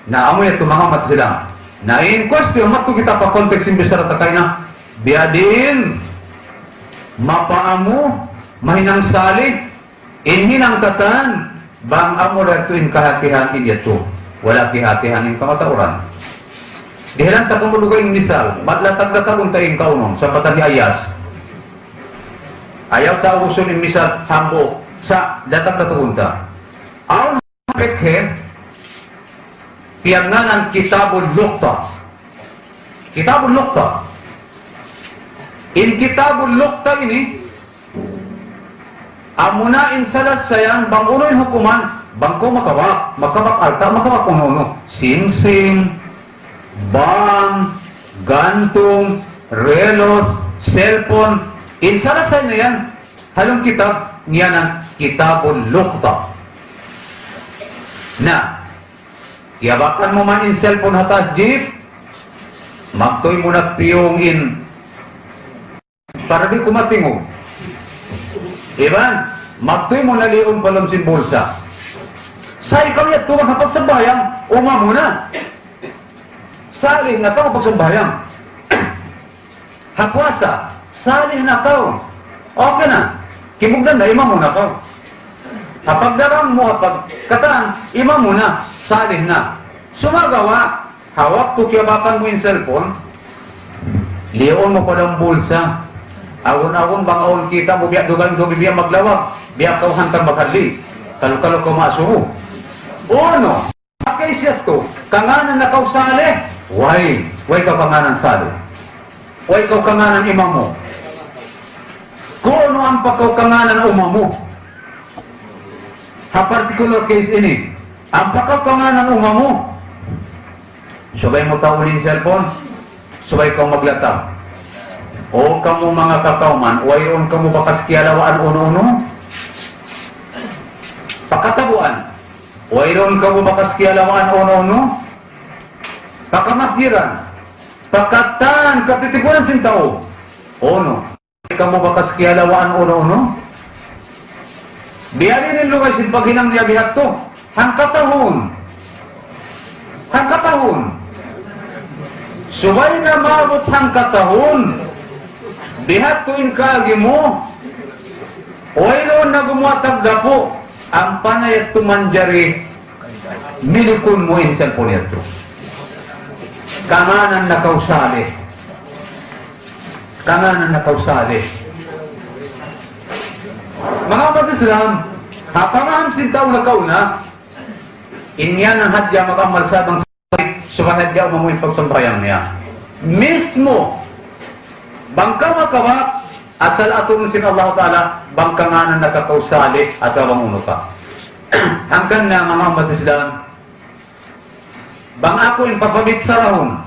Na amoy ito mga mat sila. Na in question mat kita pa konteks imbesar takay na biadin mapaamu mahinang sali inhinang katan bang amo ito in kahatihan in yato. Wala kihatihan in kamatauran. Dihelan ta kumulugo yung misal, matlatag-latag untayin kaunon sa patali ayas. Ayaw ta uson yung misal, hambo, sa latag-latag unta. Ang pekhe, piyagnanan kitabul lukta. Kitabul lukta. In kitabul lukta ini, amuna in salas sayan, bang uno yung hukuman, bang ko makawak alta, makawak uno, sing-sing, bang, gantung, relos, cellphone, insalasay na yan. Halong kitab, niyanan, kitabun lukta. Na, iyabakan mo man in cellphone hatajib, magtoy mo na piyong in, para di kumatingog. Iban, magtoy mo na liyon palam sin bulsa. Sa ikaw niya, tuwag kapag sa bayang, uma muna. Salih na tao pagsambayang. Hakwasa, salih na tao. Okay na. Kimugdan na, imam muna tao. Hapagdarang mo, hapagkataan, imam muna, salih na. Sumagawa, hawak tukyabakan mo yung cellphone, liyon mo pa ng bulsa. Awon-awon bang awon kita mo, biyak dugang biyak maglawag, biyak kau hantar maghali. Kalau kau masuk. Ono, pakay siya to, kanganan na kau salih. Why kau kanganan salih? Why kau kanganan imam mo? Kung ano ang pagkaukanganan ng uma mo. Ha particular case ini, ang pagkaukanganan ng uma mo. Subay mo taulin cellphone, subay kang maglatag. O kamu mga kakauman, wayon kamu bakas kialawaan uno-uno. Pakatabuan, wayon kamu bakas kialawaan uno-uno. Pakamasjiran, pakatan katitipunan sintao. Ono, kamu bakas kialawaan uno-uno. Biarin lugay sin paghinang niya bihat to. Hangkatahon. Subay na maabot hangkatahon. Bihat tuin kaagi mo. Wayron na gumuatag dapo. Ang panayat tumanjari. Milikun mo insan po niyato. Kanganan na kausali. Mga Islam, hapamaham sintaw na kauna, inyan ang hadya makamal sabang subahadya umamuin pagsambayang niya. Mismo, bangka makawak, asal atong sin Allah Ta'ala, bangka nga na nakakausali at abang uno ka. Hanggang na mga Islam, bang ako in papabit sa rahon,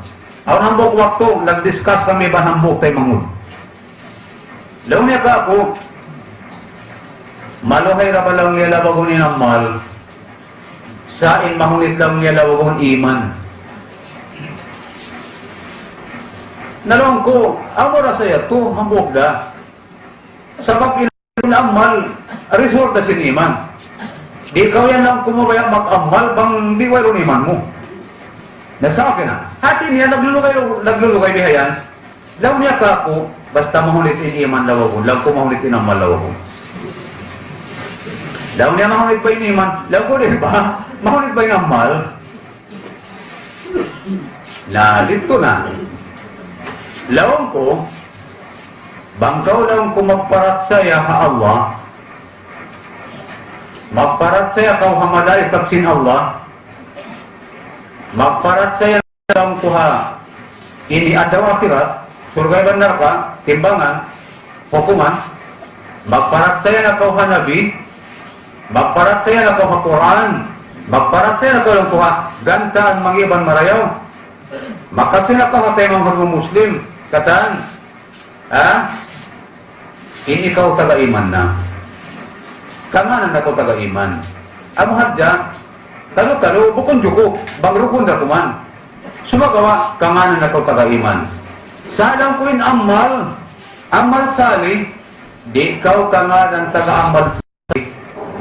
aw hambok wakto, nag-discuss kami ba hambok tayo mangud. Law niya ka ako, maluhay ra ba lang niya labagon ni namal, sain mahungit lang niya labagon iman. Nalong ko, amo ra saya to, hambok da. Sabab inamal, result na sin iman. Di ikaw yan lang kumabayang mag-amal, bang di wayron iman mo. Nasa akin na. Hati niya, naglulugay bihayan. Law niya ka ako, basta mahulit in iman lawagon, law ko mahulit in amal lawagon. Law niya mahulit pa in iman, law ko din ba? Mahulit pa in amal. Lalit ko na. Lawang ko, bangkaw lawang ko magparat saya ka Allah, magparat saya kau hamalay taksin Allah, magparat saya lawang ko ha, ini adaw akhirat, surga bandar ka, timbangan, hukuman, magparat saya na kau ha Nabi, magparat saya na kau ha Quran, magparat saya na kau lang ko ha, gantaan mangiban marayaw, makasina ka ha tayo mga Muslim, kataan, ini kau taga-iman na. Kanganan na kau taga-iman. Amo hadya, talo-talo, bukon juko, bang rukun na kuman. Sumagawa, kanganan na kau taga-iman. Salang kuin amal sali, di kau kanganan taga-amal sali,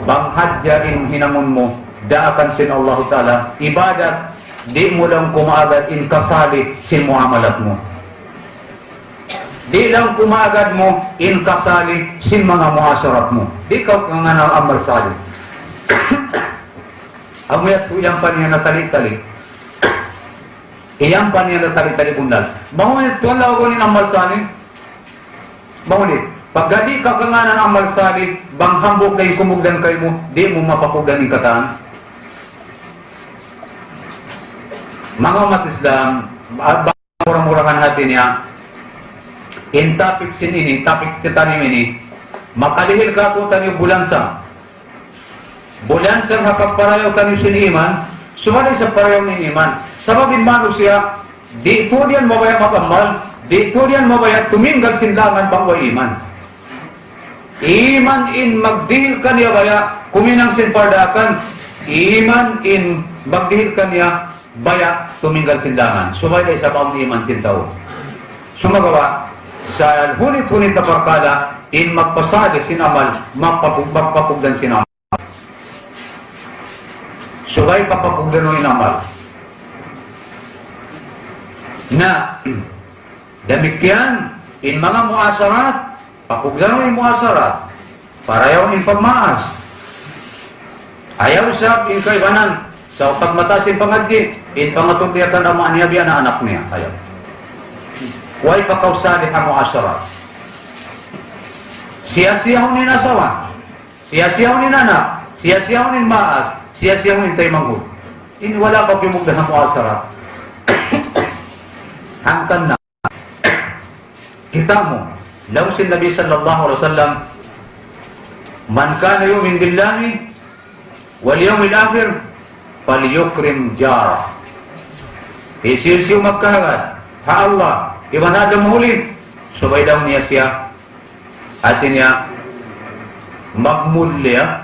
bang hadya in hinamon mo, daakan sin Allah Ta'ala, ibadat, di mo lang kumaagad in kasali sin muamalat mo. Di lang kumaagad mo in kasali sin mga muasarat mo. Di ka nga na amal sali. Amuyat po iyang pa niya natali-tali. Iyang pa niya natali-tali bundal. Mahunit, tuwan lang ako ni amal sali. Mahunit, pag di ka nga na amal sali, bang hambok na yung kumugdan kayo mo, di mo mapapugdan yung kataan. Mga umat Islam, murang-murangan natin niya, in topic sin ini, topic kita ini, makalihil ka po tayo bulansa. Bulansa makaparayaw tayo sin iman, sumali sa parayaw ng iman. Sababin manusia, di ito diyan mabaya makamal, di ito diyan mabaya tuminggal sinlangan bangwa iman. Iman in magdihil ka niya baya, kuminang sin pardakan, iman in magdihil ka niya, baya tuminggal sinlangan. Sumali sa pang iman sin tao. Sumagawa, sa hunit-hunit na barkada, in magpasali sinamal, magpapugdan sinamal. Subay papapugdan ng inamal. Na, damikyan, in mga muasarat, papugdan ng muasarat, parayaw in pagmaas. Ayaw sab, in kaibanan, sa pagmatas in pangadji, in pangatugyakan ang mga niyabiyan na anak niya. Ayaw. Huwag pakausali ka muasarat. Siya-siyaw ni nasawa, siya-siyaw ni nanak, siya-siyaw ni maas, siya-siyaw ni tayo manghud. In wala ka pimugdan ng muasarat. Hangkan na. Kita mo, Law sin Nabi sallallahu alaihi wasallam, man kana yu'min billahi wal yawmil akhir falyukrim jara. Isil-sil magkahagat, ha Allah, iban ada mahuli, subay daw niya siya, atin niya, magmulya,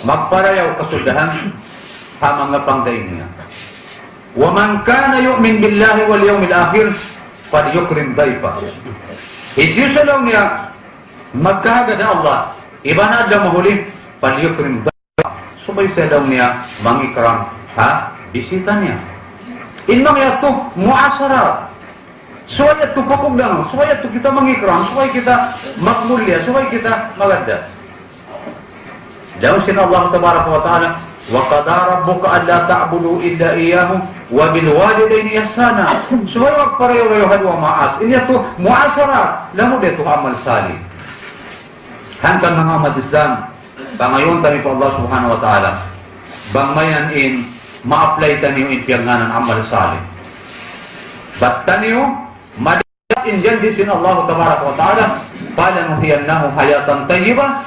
magparayaw kasuldahan, ha mga pangdaing niya. Wa man kana yu'min billahi wal yawmil akhir falyukrim dayfa. Isil-sil daw niya, magkahagat na Allah, iban ada mahuli, falyukrim dayfa. Subay siya daw niya, mangikram, ha, bisita niya. Inmang yato muasara. Suway yato pakugdano, suway yato kita mangikram, suway kita magmulya, suway kita maganda. Daw sin Allah tabaraka wa ta'ala, wa qada rabbuka alla ta'budu illa iyyahu wa bil walidayni ihsana. Suway wag pareho-rehohan wa maas. Ini yato muasara, lamu dito amal salih. Hanggang mga umat Islam, pangayon tayo po Allah subhanahu wa ta'ala, bangmayan in ma-apply taniyo in piyanganan amal salih. Bat taniyo, madalat in janjisin Allah tabaraka wa ta'ala, palanuhiyannahum hayatan tayyibah,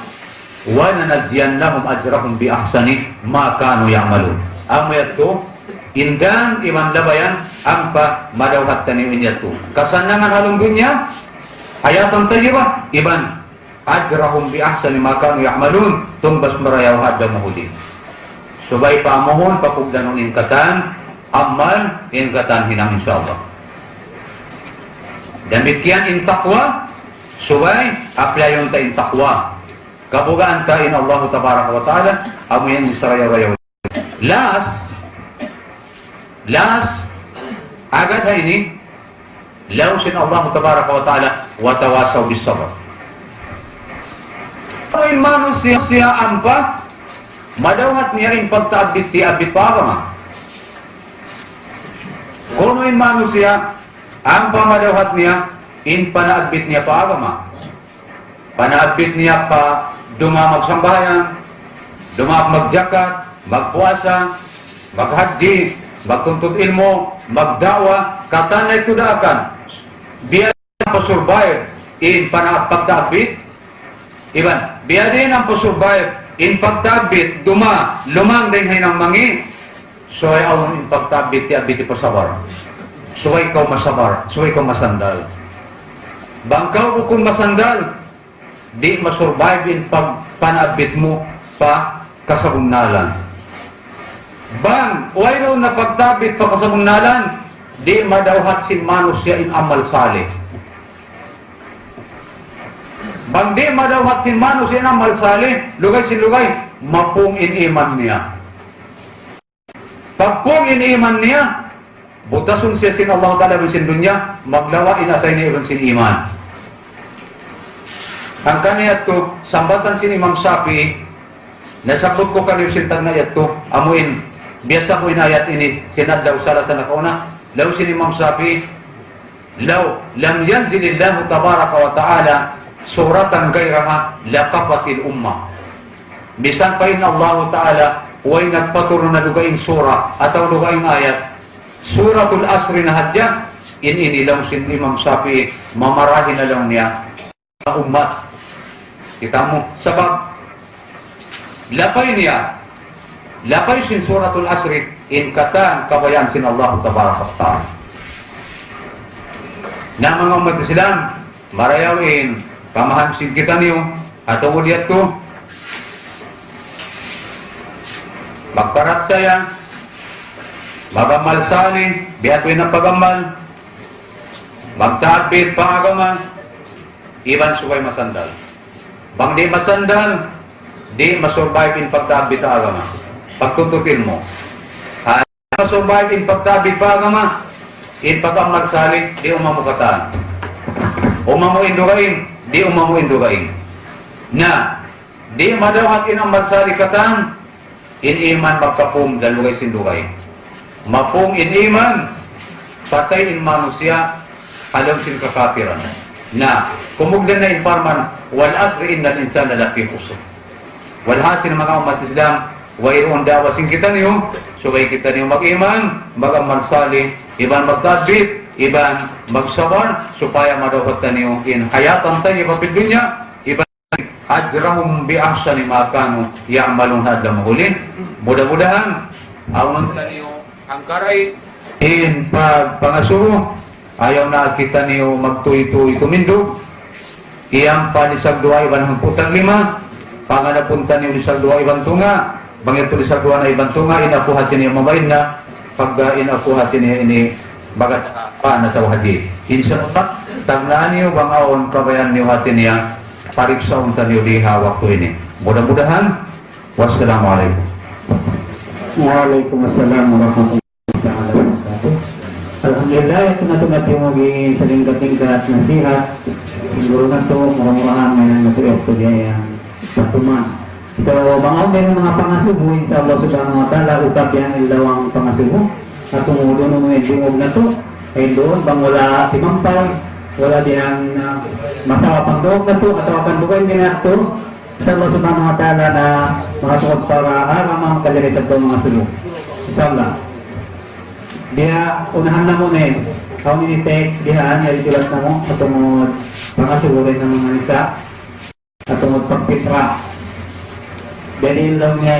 wa nanajiyannahum ajrahum bi ahsani ma kanu ya'malun. Ang mayat ingan iman labayan, ang pa madawhat taniyo in yato. Kasanangan halong dunya, hayatan tayyibah, iban ajrahum bi ahsani ma kanu ya'malun, tumbas marayaw hadda mahuli. Subay pamohon papugdanon ingkatan, amal ingkatan hinang insyaallah. Demikian in taqwa, subay aplayon ta in taqwa. Kabugaan ta in Allah tabaraka wa ta'ala, amo yan israyaw-rayaw. Last, agad ha ini, lausin Allah tabaraka wa ta'ala, wa tawasaw bis sabr. Kung manusia ampa, madawat niya rin pagtaabit ti abit pagama. Kuno in manusia, ang pamadawat niya, in panaabit niya pagama. Panaabit niya pa dumamag sambahayan, dumamag magjakat, magpuasa, maghaddi, magtuntut ilmo, magdawa, katanay tudakan. Biya ang pasurvive in pagtaabit. Iban, biya din ang pasurvive in pagtabit, lumang din ng mangi. So ay awon in pagtabit, ti abit pasabar. So ay ikaw masabar, so ay ikaw masandal. Bangkaw ko kung masandal, di masurvive in pagpanabit mo pa kasabungnalan. Bang, wayro na pagtabit pa kasabungnalan, di madawhat sin manusya in amal salih. Bang di madawhat sin manus in amal salih, lugay sin lugay, mapung in iman niya. Pagpung in iman niya, butasun siya sin Allah ta'ala sin dunya, maglawa inatay niya ibang sin iman. Ang kaniyat to, sambatan sin Imam Shafi'i, nasabot ko kaniyat sin tagnayat to, amuin, biasa ko inayat ini, sinadlaw sala sa nakauna, law sin Imam Shafi'i, law lam yanzilillahu tabaraka wa ta'ala, suratan gairaha laqapatil ummah. Bisan pa in Allah Ta'ala huwag nagpaturo na lugaing surah atau lugaing ayat suratul asri na hadya inilaw sin Imam Shafi'i mamarahin na lang niya sa umat. Kita mo sabab lapay niya lapay sin suratul asri in katan kabayan sin Allah tabaraka wa ta'ala na mga umat Islam marayawin pamahansin kita niyo atau uliat to magparat saya magamal sali bihatwin ng pagamal magtabit pangagaman iban suway masandal bang di masandal di masurvive in pagtabit agama pagtututin mo masurvive in pagtabit pangagama in pagamal sali di umamukatan umamuin dugain di umamuin dugain na di madawat in amal sarikatan in iman magkapum dan lugay sindugay mapung in iman patay in manusia alam sin kakapiran na kumugdan na infarman wal asri innal insana lafi khusr wal hasil mga umat Islam wairon dawasin kita niyo so kita niyo mag-iman mag-amal salih iban magtabit iban magsabar supaya madawat niyo in hayatan tayyibah fid dunya, iban ajrahum bi ahsani ma kanu ya'malun hadam hulin. Mudah-mudahan awan niyo ang karay in pangasuho ayaw na kita niyo magtuy-tuy tumindog iyang panisag duwa iban hamputang lima panganapunta niyo lisag duwa iban tunga bangit lisag duwa na iban tunga inapuhatin niyo mabayin na pagka inapuhatin niyo ini bagat pa na sa haji insyaallah taglaan niyo bangaon kabayan niyo hatin niya pariksa unta niyo diha waktu ini. Mudah-mudahan wassalamualaikum. Waalaikumsalam warahmatullahi wabarakatuh. Alhamdulillah, ito na ito natin maging sa linggat-linggat na sihat. Siguro na ito, murang-murahan may nang natuyok ito diya yung patuman. So, mga pangasubo, sa Allah subhanahu wa ta'ala, utap yan ilawang pangasubo. At tumudo nung yung na ito, ay doon, bang wala timampay, wala din masawa pang doon na ito, at awakan bukan din na ito, sa Allah subhanahu wa ta'ala na makatungkot para haramang kalirisan ito mga sulong. Inshallah. Dia unahan na mo na how many text dihaan, nalitulat na mo, atungod pangasugurin ng mga nisa, atungod pagpitra. Dahil lang niya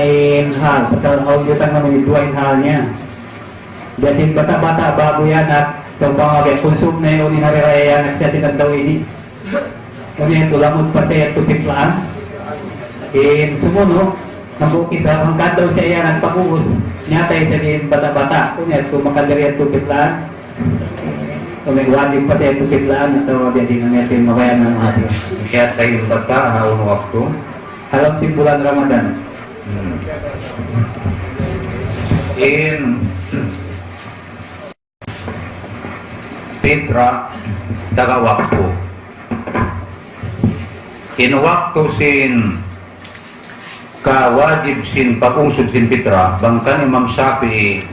hal, pasal auditan naman yung dua hal niya. Dahil bata-bata bago yan at sa pangagay, konsum na yun, inariraya yan, at siya sinagdaw ini. Kami ito, lamod pa siya ito pitlaan. Sumuno, nabukis sa pangkat daw siya yan, nagpapugos, nyatay sa din bata-bata. Kung makadari at tupitlaan, kung nagwadig pa siya tupitlaan, ito din ang natin mabayan ng ating. Kaya tayo bata, haon waktu. Alam si bulan Ramadan. In Fitra, taga waktu. In waktu sin kawajib sin pag-ungsod sin Fitra, bangkan Imam Syafi'i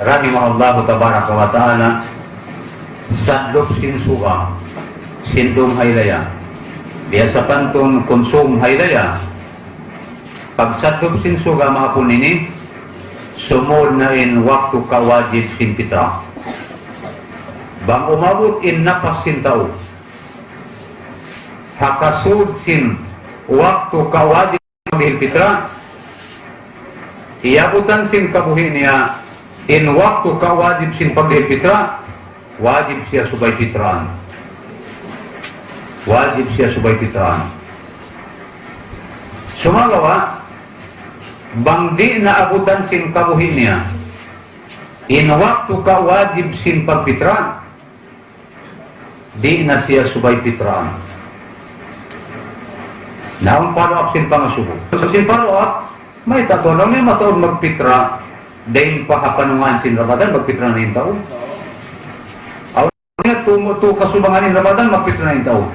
rahimahullahu tabaraka wa ta'ala sadlok sin suka sindong haylaya biasa pantun konsum haylaya pag sadlok sin suka mga punini sumul na in waktu kawajib sin Fitra bang umabot in napas sin tao hakasud sin waktu kawajib sin Fitra iabutan sin kabuhi niya in waktu kawajib sin pagdihil Fitra wajib siya subay fitraan. Wajib siya subay fitraan. Sumalawa, bang di na abutan sin kabuhi niya, in waktu ka wajib sin pagfitraan, di na siya subay fitraan. Naon follow-up sin pangasubo. So sin follow-up, may tatunong may mataon magfitra, dahil pakapanungan sin Ramadan, magfitra na yung taon. Tu kasubangan in Ramadan magpitra na taon.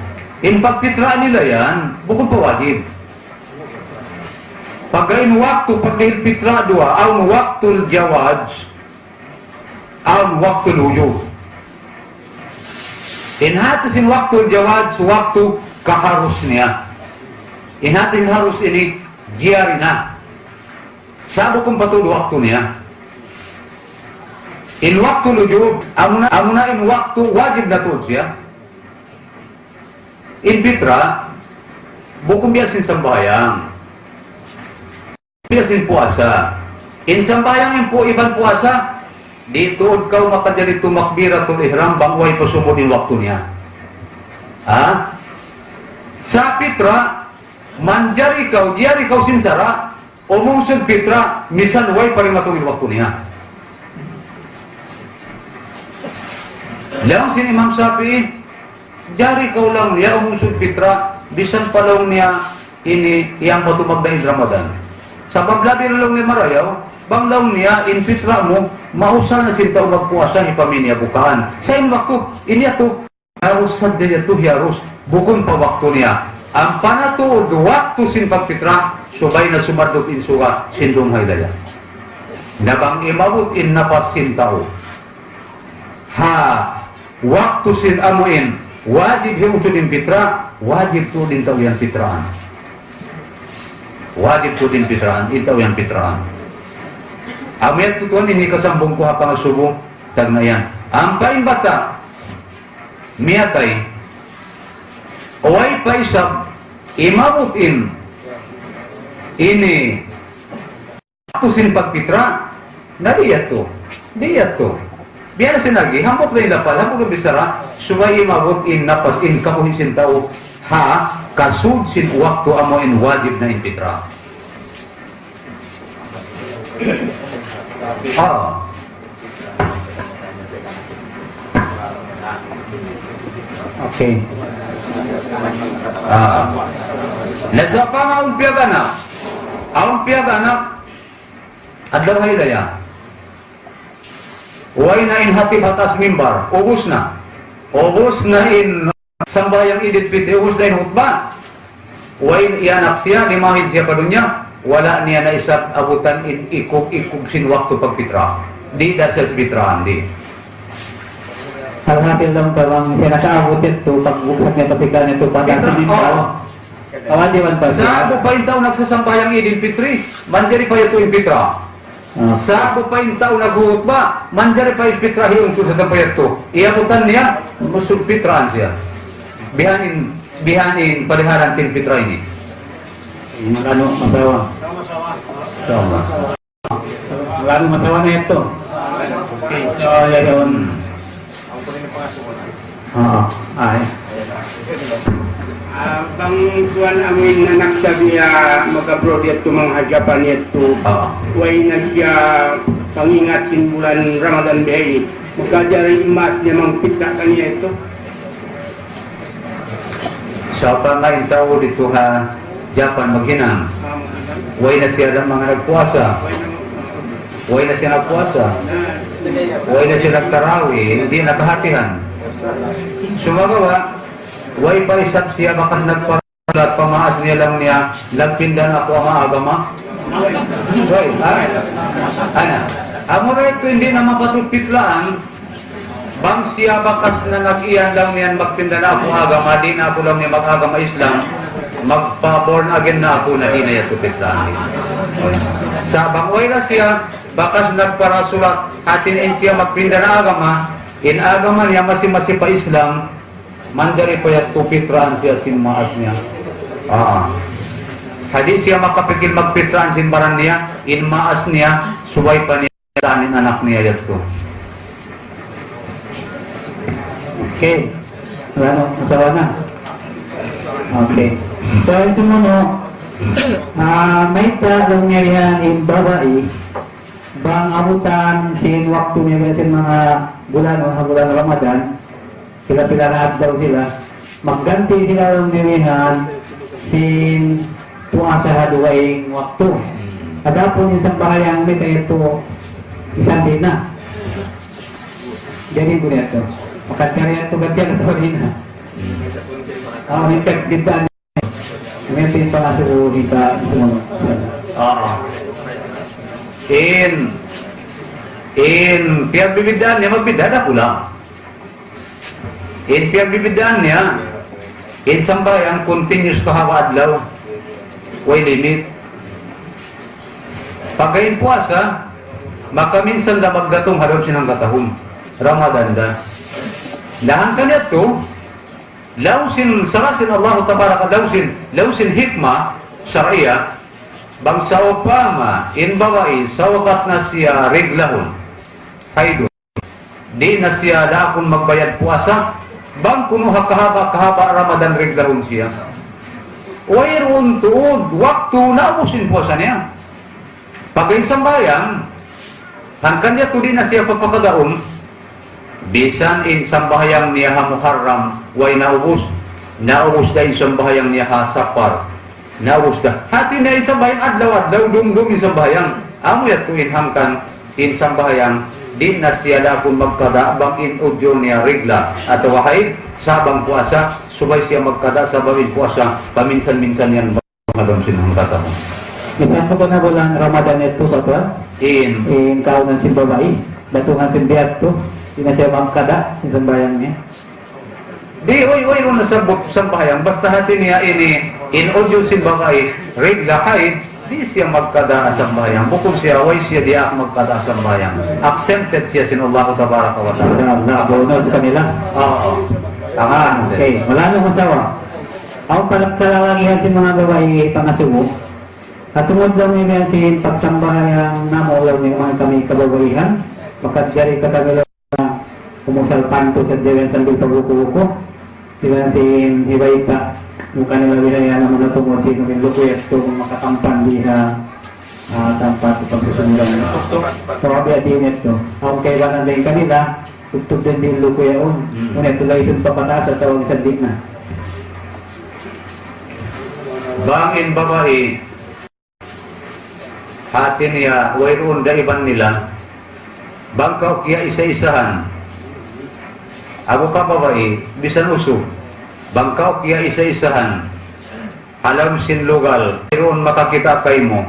In pagpitraan nila yan, bukod pa wajib. Pagka in waktu pagdahil pitra dua, ang waktul jawaj, ang waktul uyub. In hatasin waktul jawaj, waktu kaharus niya. In hatin harus ini jiyari na. Sabo kung patuloy waktu niya. In waktu lujub, amuna in waktu wajib na tuod siya. In fitra, bukom biyasin sambayang. Biyasin puasa. In sambayang in po ibang puasa, di tuod kau makadali tumakbiratul ihram bangway pasumod in waktu niya. Ha? Sa fitra, manjari kau, jari kau sinsara, umungsod fitra, misan way parimatong in waktu niya. Lang sin Imam Syafi'i, jari kau lang niya umusod fitra, bisan palong niya ini yang patumag na Ramadan. Sa paglabi lang ni Marayaw, banglaw niya in fitra mo, mausal na sintaw magpuasa ni paminya bukaan. Sa in waktu, ini ato, harusad niya ito harus, bukong pa waktu niya. Ang panatuod, waktu sin pagfitra, subay na sumardot in suka, sindong haylaya. Nabang imabot in napas sintaw. Ha! Waktu sin amuin, wajib yung din fitra, wajib to din taw yan fitraan. Wajib to din fitraan, itaw yan fitraan. Amayat tutuan, ini kasambong ko hapang subo, tag na yan. Ang paimbata, miyatay, way paisab, imabutin, ini, tusin pagpitra, naliyat to, diyat to. Biar sinagi, hambok na ilapal, hambok na bisara, subay imabot in napas, in kapuhisin tao, ha, kasud sin waktu amo in wajib na impitra. Okay. Nasa pa nga ang piyagana, adlaw haydaya. Huwag na in hatib hatas mimbar, ubus na in sambayang idit piti, ubus na in hutba. Huwag ianak siya, limahid siya pa dunya, wala niya na isap abutan in ikog sin waktu pagpitra. Di dasas pitraan, di. Alhasil lang parang siya nakaabot ito, pagbuksan niya pasikan ito, patang sa mimbar. Awan di man pa siya. Sa ako pa yung tao nagsasambayang idin pitri, manjari pa ito yung pitra. Sa ako pa yung tao naghuhut ba, manjari pa yung pitra hiyong sa tampayat to. Iabutan niya, musulpitraan siya. Bihanin paliharan sin pitra ini. Malano masawa. Malano masawa na ito. Okay, so yun. Ay. Bang tuan amin anak sabiya mag-abroad ito mga hagapan ito. Way na siya pangingat sin bulan Ramadan bihay. Magkajari imas niya mang pita kanya ito. Sa pangain tao dito ha, Japan maghinang. Way na siya lang mga nagpuasa. Way na siya nagpuasa. Way na siya nagtarawi, hindi nakahatihan. Sumagawa, way pa isap siya bakas nagparat pamaas niya lang niya, nagpindan ako ang agama. Way, ana. Amo ito hindi na mapatupitlaan, bang siya bakas na nag-iyan lang niyan magpindan ako ang agama, di na ako lang niya mag-agama Islam, magpa-born again na ako na di na yan tupitlaan. Sa bangway na siya, bakas nagparasulat, atin siya magpindan na agama, in agama niya masi pa Islam, mandari pa yung tupitraan siya sin maas niya. Hadis siya makapikil magpitraan sin baran niya, in maas niya, subay pa niya tanin anak niya yato. Okay. Ano, masawa na? Okay. So, yung sumunod, may talong niya yan in babae, bang abutan sin waktu niya sin mga bulan Ramadan, sila na daw sila, magganti sila ng nilihan sin tuasa haduwaing waktu. Adapon isang bahayang may ito isang din na. Jadi ko nito. Makatsari ito gatya na ito din na. Ang hintag kita niya. Ngayon pa nga sa kita sumunod. In pinagbibidaan niya, magbidada ko lang. In pinagbibidaan niya, in sambayan, continuous kahawa adlaw, way limit. Pagkain puasa, makaminsan na magdatong harap sinang katahon. Ramadan da. Lahan ka niya to, lausin, sarasin Allah tabaraka, lausin hikmah, syariah, bang sa upama, in bawa'i, sa wakat na siya reglahon, haidon, di na siya lakon magbayad puasa, bang kuno kahaba Ramadan reglahon siya. Wairun tuod, waktu naubusin puasa niya. Pagkain sambayang, hangkan niya to di na siya papakadaon, bisan in sambayang niya ha Muharram, way naubos dahil sambayang niya ha Safar, naubos da. Hati na in sambayang adlaw, dumdum in sambayang, amo yat to in hangkan, in sambayang, di na siya lakon magkada, bang in udyo niya regla, at wahid, sabang puasa, subay siya magkada sa bawin puasa, paminsan-minsan yan magkadon sinang katamo. Minsan po ko na bulan Ramadan ito ba ito? In kaunan sin babae, datungan sin biat to, di na siya magkada, sin sambayang niya. Di, oy, na sabot sambayang, basta hati niya in udyo sin babae, regla kahit, di siya magkada sa bayang. Bukod siya, way siya di magkada sa bayang. Accepted siya sin Allah tabaraka wa ta'ala. Bonus kanila. Oo. Tangan. Okay, wala nang masawa. Ako kalalagihan si mga babae pangasubo. At tungod lang ngayon si pagsambahan namo lang ng mga kami kababaihan. Makadjari katagala na kumusalpan to sa Jawan sambil pagbuko-buko. Sila si Hibayta. Mukha nila binaya na mga tungod si Numin Lukuya ito makatampan diha tampat pagsusundan. Sabi din ito. Ang kailangan din kanila, tutug din Lukuya on. Ngunit tulay isun papataas at tawag sa digna. Bangin babae, hati niya, wayroon daiban nila, bangkaw kiya isa-isahan. Ako ka babae, bisan uso, bangkaw kiya isa-isahan. Alam sin lugal, wayroon makakita kay mo.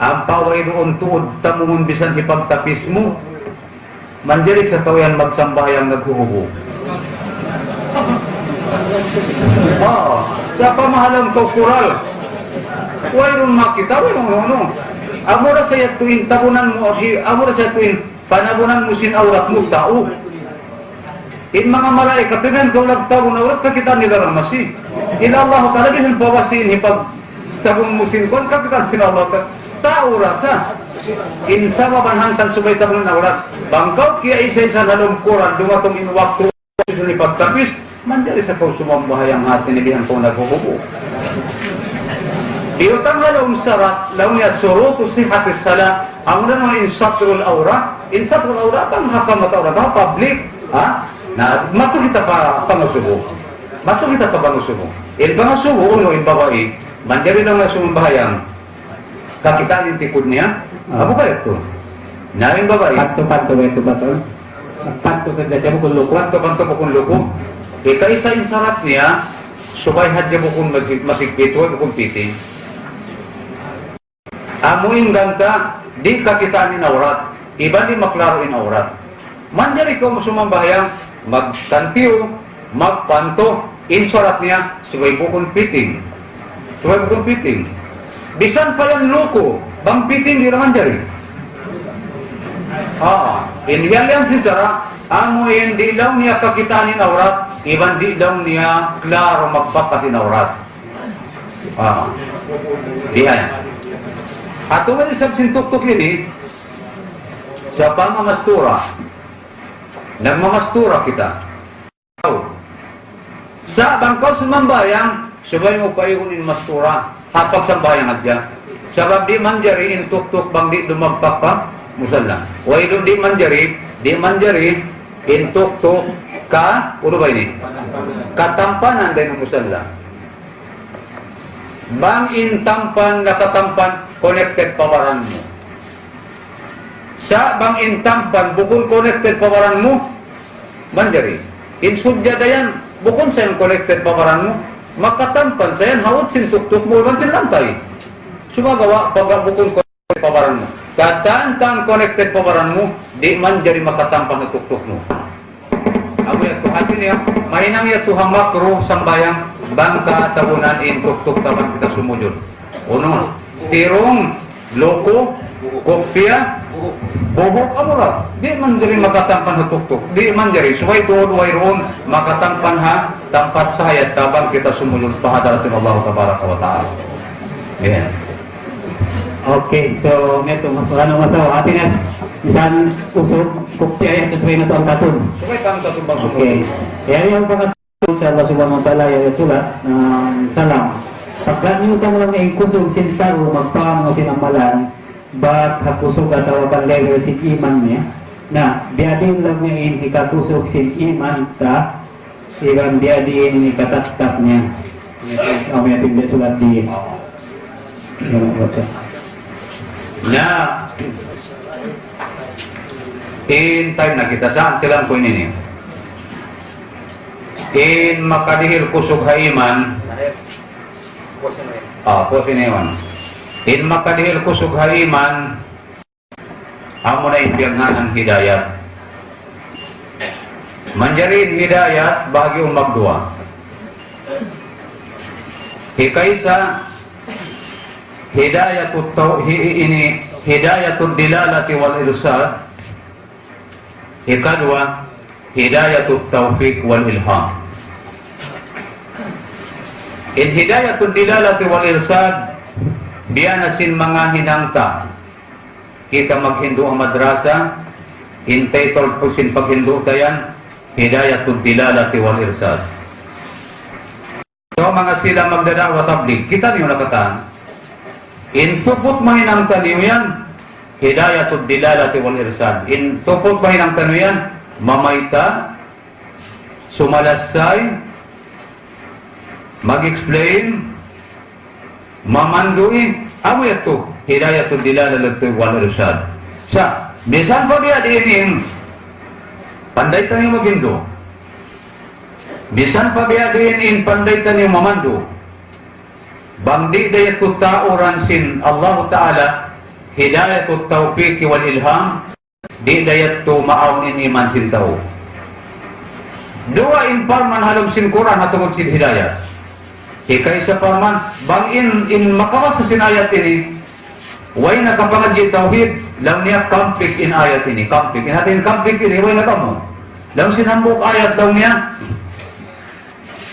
Ang pawayroon tuod tamungon bisan ipagtapis mo. Manjari sa kawayan magsambayang naghuhubo. Oo. Sa pamahalang kaukural, wayroon makita, wayroon ano. Amura sa tuwing tabunan mo, amura sa tuwing panabunan mo sin aurat mo, tao. In mga malaikat, tuwing kaulag tabun aurat, kakita nila ramasi. Ila Allah ta'ala, bisan bawasin, hipag tabun mo sin kwan, kakita sin Allah, tao rasa. In sa mabanhantan subay tabunan aurat, bangkaw kiya isa-isa na lungkuran, dumatong in waktu, bisan ipagtapis, manjari sa kausumang bahayang hati nilihan kong naghuhubo. Diutang halong sarat, law niya surutu sihatis sala, ang mga insatrul aura, pang hakamat aura, ito public, ha? Na, mato kita pa pangusubo. Mato kita pa pangusubo. In pangusubo, uno, in babae, manjari lang na sumang bahayang, kakitaan yung tikod niya, ako ba ito? Naring babae. Panto ito ba ito? Panto sa desa mo kung luko. Panto mo kung luko. Ikaisa yung sarat niya, subay hadya mo kung masigpit, huwag mo kung piting. Amuin ganta, di kakitaan in aurat, iba di maklaro in aurat. Manjari ko sumambayang, magtantiyo, magpanto, in sarat niya, subay mo kung piting. Subay mo kung piting. Bisan palang luko, bang piting di naman jari. Inhiyal yan si Sarah, amuin di lang niya kakitaan in aurat, iban di lang niya klaro magpakas in aurat. Diyan. At tuwali sa sintuktok ini, sa pangamastura, nagmamastura kita. Sa bangkaw sumambayang, sabay mo paiunin mastura, hapag sambayang adya. Sabab di manjari, in tuktok bang di dumagpak pa, musala. Way doon di manjari, in tuktok ka, ulo ba ini? Katampanan din ng musala. Bang in tampan, nakatampan, connected pawaran mo. Sa bang in tampan, bukun connected pawaran mo, manjari. In sudya dayan, bukun sa yung connected pawaran mo, makatampan sa yan, hawot sin tuktok mo, iban sin lantay. Sumagawa, bukun connected pawaran mo. Katantang connected pawaran mo, di manjari makatampan ng tuktok mo. Amo yan, kung atin niya, mahinang yan suhang makro, sambayang, bangka, tabunan, in tuktok, tabang kita sumujud. Uno, tirong, loko, kopya, bohok, amurat. Di man diri makatampan sa tuktok. Di man diri. Suway doon, wayroon, makatampan ha, tampat sa hayat, tabang kita sumulod pahadaratin Allah tabaraka wa ta'ala. Yan. Okay, so neto, ano masawa, atin yan, isang usok, kopya yan, kasabay na ito ang katun. Suway kang tatubang sumulod. Okay, kaya yung pangasawa sa Allah subhanahu wa ta'ala, yung sulat, salam. Pagkalimutan mo lang na yung kusog sintaro, magpaham mo sinamalan, ba't hakusog at tawagan level sin iman niya, na biadin lang niya yung ikakusog sin iman ta, iban biadin yung ikatatap niya. May ating dia sulat di. Na, in time na kita, saan silang ko ini? In makadihil kusog haiman, puti na yun. In makadihil kusog haiman, amo na impiyagnan ang hidayat. Manjarin hidayat, bagi magdua. Hikaysa, hidayatul dilalati wal irsad. Ikadua, hidayatul taufiq wal ilham. In hidayatul dilalati wal irsad, biyanasin mga hinangta. Kita maghindu ang madrasa, in title po sin paghindu tayan, hidayatul dilalati wal irsad. So mga sila magdadawa tablig, kita niyo nakatan. In tupot mahinangta niyo yan, hidayatul dilalati wal irsad. In tupot mahinangta niyo yan, mamaita, sumalasay, mag-explain, mamandui, amo yato, hidayatul dilalati wal irsad. Sa, bisan pa biya diinin, panday tayo maghindo. Bisan pa biya diinin, panday tayo mamando. Bangdi dayatul ta'uran sin Allah Ta'ala, hidayatul taufiq wal ilham, di dayatul ma'awn in iman sin tao. Dua in parman halom sin Quran hatungod sin hidayat. Ikay sa parman, bang in makawas sa sin ayat ini, way nakapangadji tauhid, lam niya kampik in ayat ini, kampik. In hatin kampik ini, way nakamo. Lam sinambok ayat daw niya,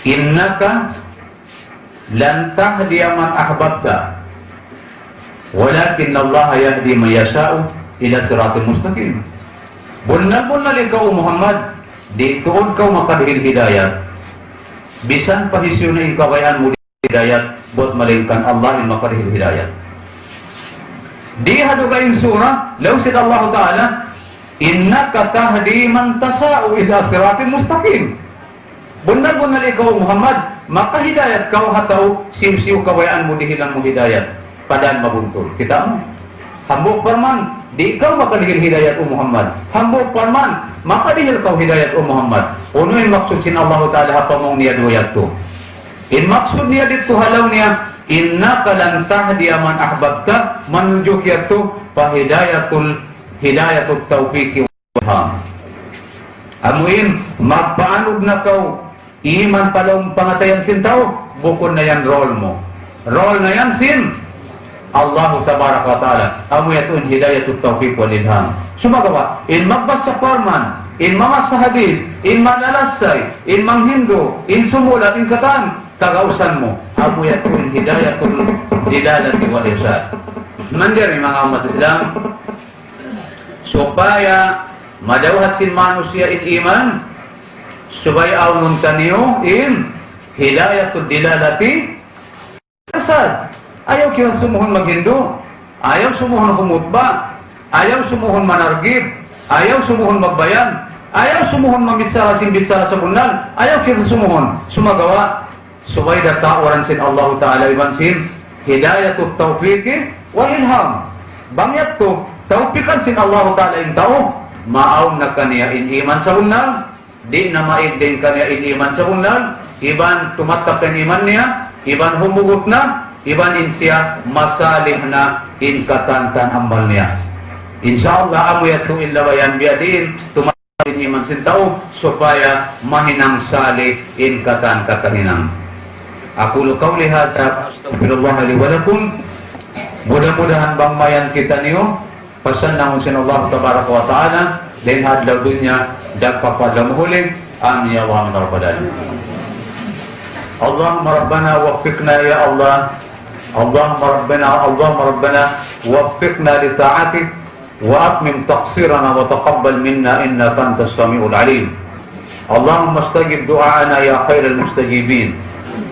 innaka lan tahdiya man ahbabta walakin Allah yahdi man yasha'u ila siratal mustaqim. Bunal-bunal ikaw Muhammad, di tuon kau makadhil hidayat. Bisan pahisyo na ikaw ayan mo hidayat, buat malingkan Allah in makadhil hidayat. Di hadugaing surah, lawsid Allah Ta'ala, innaka tahdi man tasa'u ila siratal mustaqim. Bunal-bunal ikaw Muhammad, maka hidayat kau hataw simsiw kawayaan mo dihilang mo hidayat padaan mabuntol. Kita mo, hambok parman, di ikaw makadihil hidayat o Muhammad. Hambok parman, makadihil kau hidayat o Muhammad. Uno yung maksud sin Allah Ta'ala hapamong niya doyat to. In maksud niya dito halaw niya, inna kalan tahdiya man ahbabta, manunjuk yato, pahidayatul taufiq wa amuin, magpaanog na kau iman palong pangatayan sin tao, bukod na yan role mo. Role na yan sin Allah Tabaraka wa Ta'ala. Amo yatun hidayatul taufiq wal ilham. Sumagawa, in magbas sa Qur'an, in mamas sa hadis, in malalasay, in manghindo, in sumulat, in katan, tagausan mo. Amo yatun hidayatul dilalati wal irsad. Manjari mga umat Islam, supaya madawhat sin manusia in iman, supaya aunun taniyo in hidayatul dilalati irsad. Ayaw kaya sumuhon maghindo, ayaw sumuhon humutba, ayaw sumuhon manargib, ayaw sumuhon magbayan, ayaw sumuhon mambitsara simbitsara sa bunal, ayaw kaya sumuhon sumagawa, subay datawaran sin Allah Ta'ala iban sin hidayatul taufiq wal ilham. Bangyat to, taufikan sin Allah Ta'ala in tao, maaw na kaniya in iman sa bunal, di na maigding kaniya in iman sa bunal, iban tumatak ang iman niya, iban humugot na, iban in siya masalih na in katantan ambal niya. Insyaallah amo yato ilawayan biadin tumatak in iman sin tao, supaya mahinang salih in katan katahinang. Aqulu qawli hadza astaghfirullah li wa lakum. Mudah-mudahan bangmayan kita niyo pasan namun sin Allah Tabaraka wa Ta'ala dan hadlaw dunya dagpa pada muhuling. Amin ya Allah min rabbal alamin. Allahumma rabbana waffiqna ya Allah. Allahumma rabbana waffiqna li ta'atik wa atmim taqsirana wa taqabbal minna innaka antas samiul alim. Allahumma astajib du'ana ya khairal mustajibin.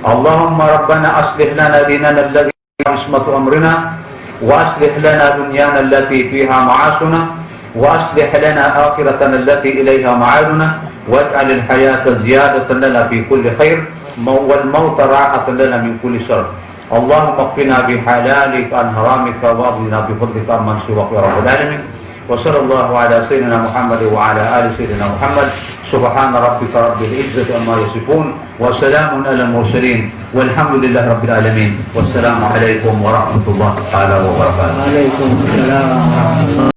Allahumma rabbana aslih lana dinana alladhi ismatu amrina wa aslih lana dunyana allati fiha ma'asuna wa aslih lana akhiratana allati ilayha ma'aduna waj'al al-hayata ziyadatan lana fi kulli khair wal mauta ra'atan lana min kulli shar. Allahumma qina bi halalika an haramika wa aghnina bi fadlika amman siwak ya rabbal alamin. Wa sallallahu ala sayyidina Muhammad wa ala ali sayyidina Muhammad. Subhana rabbika rabbil izzati amma yasifun wa salamun alal mursalin walhamdulillahi rabbil alamin. Wassalamu alaikum warahmatullahi taala wabarakatuh. Waalaikumsalam.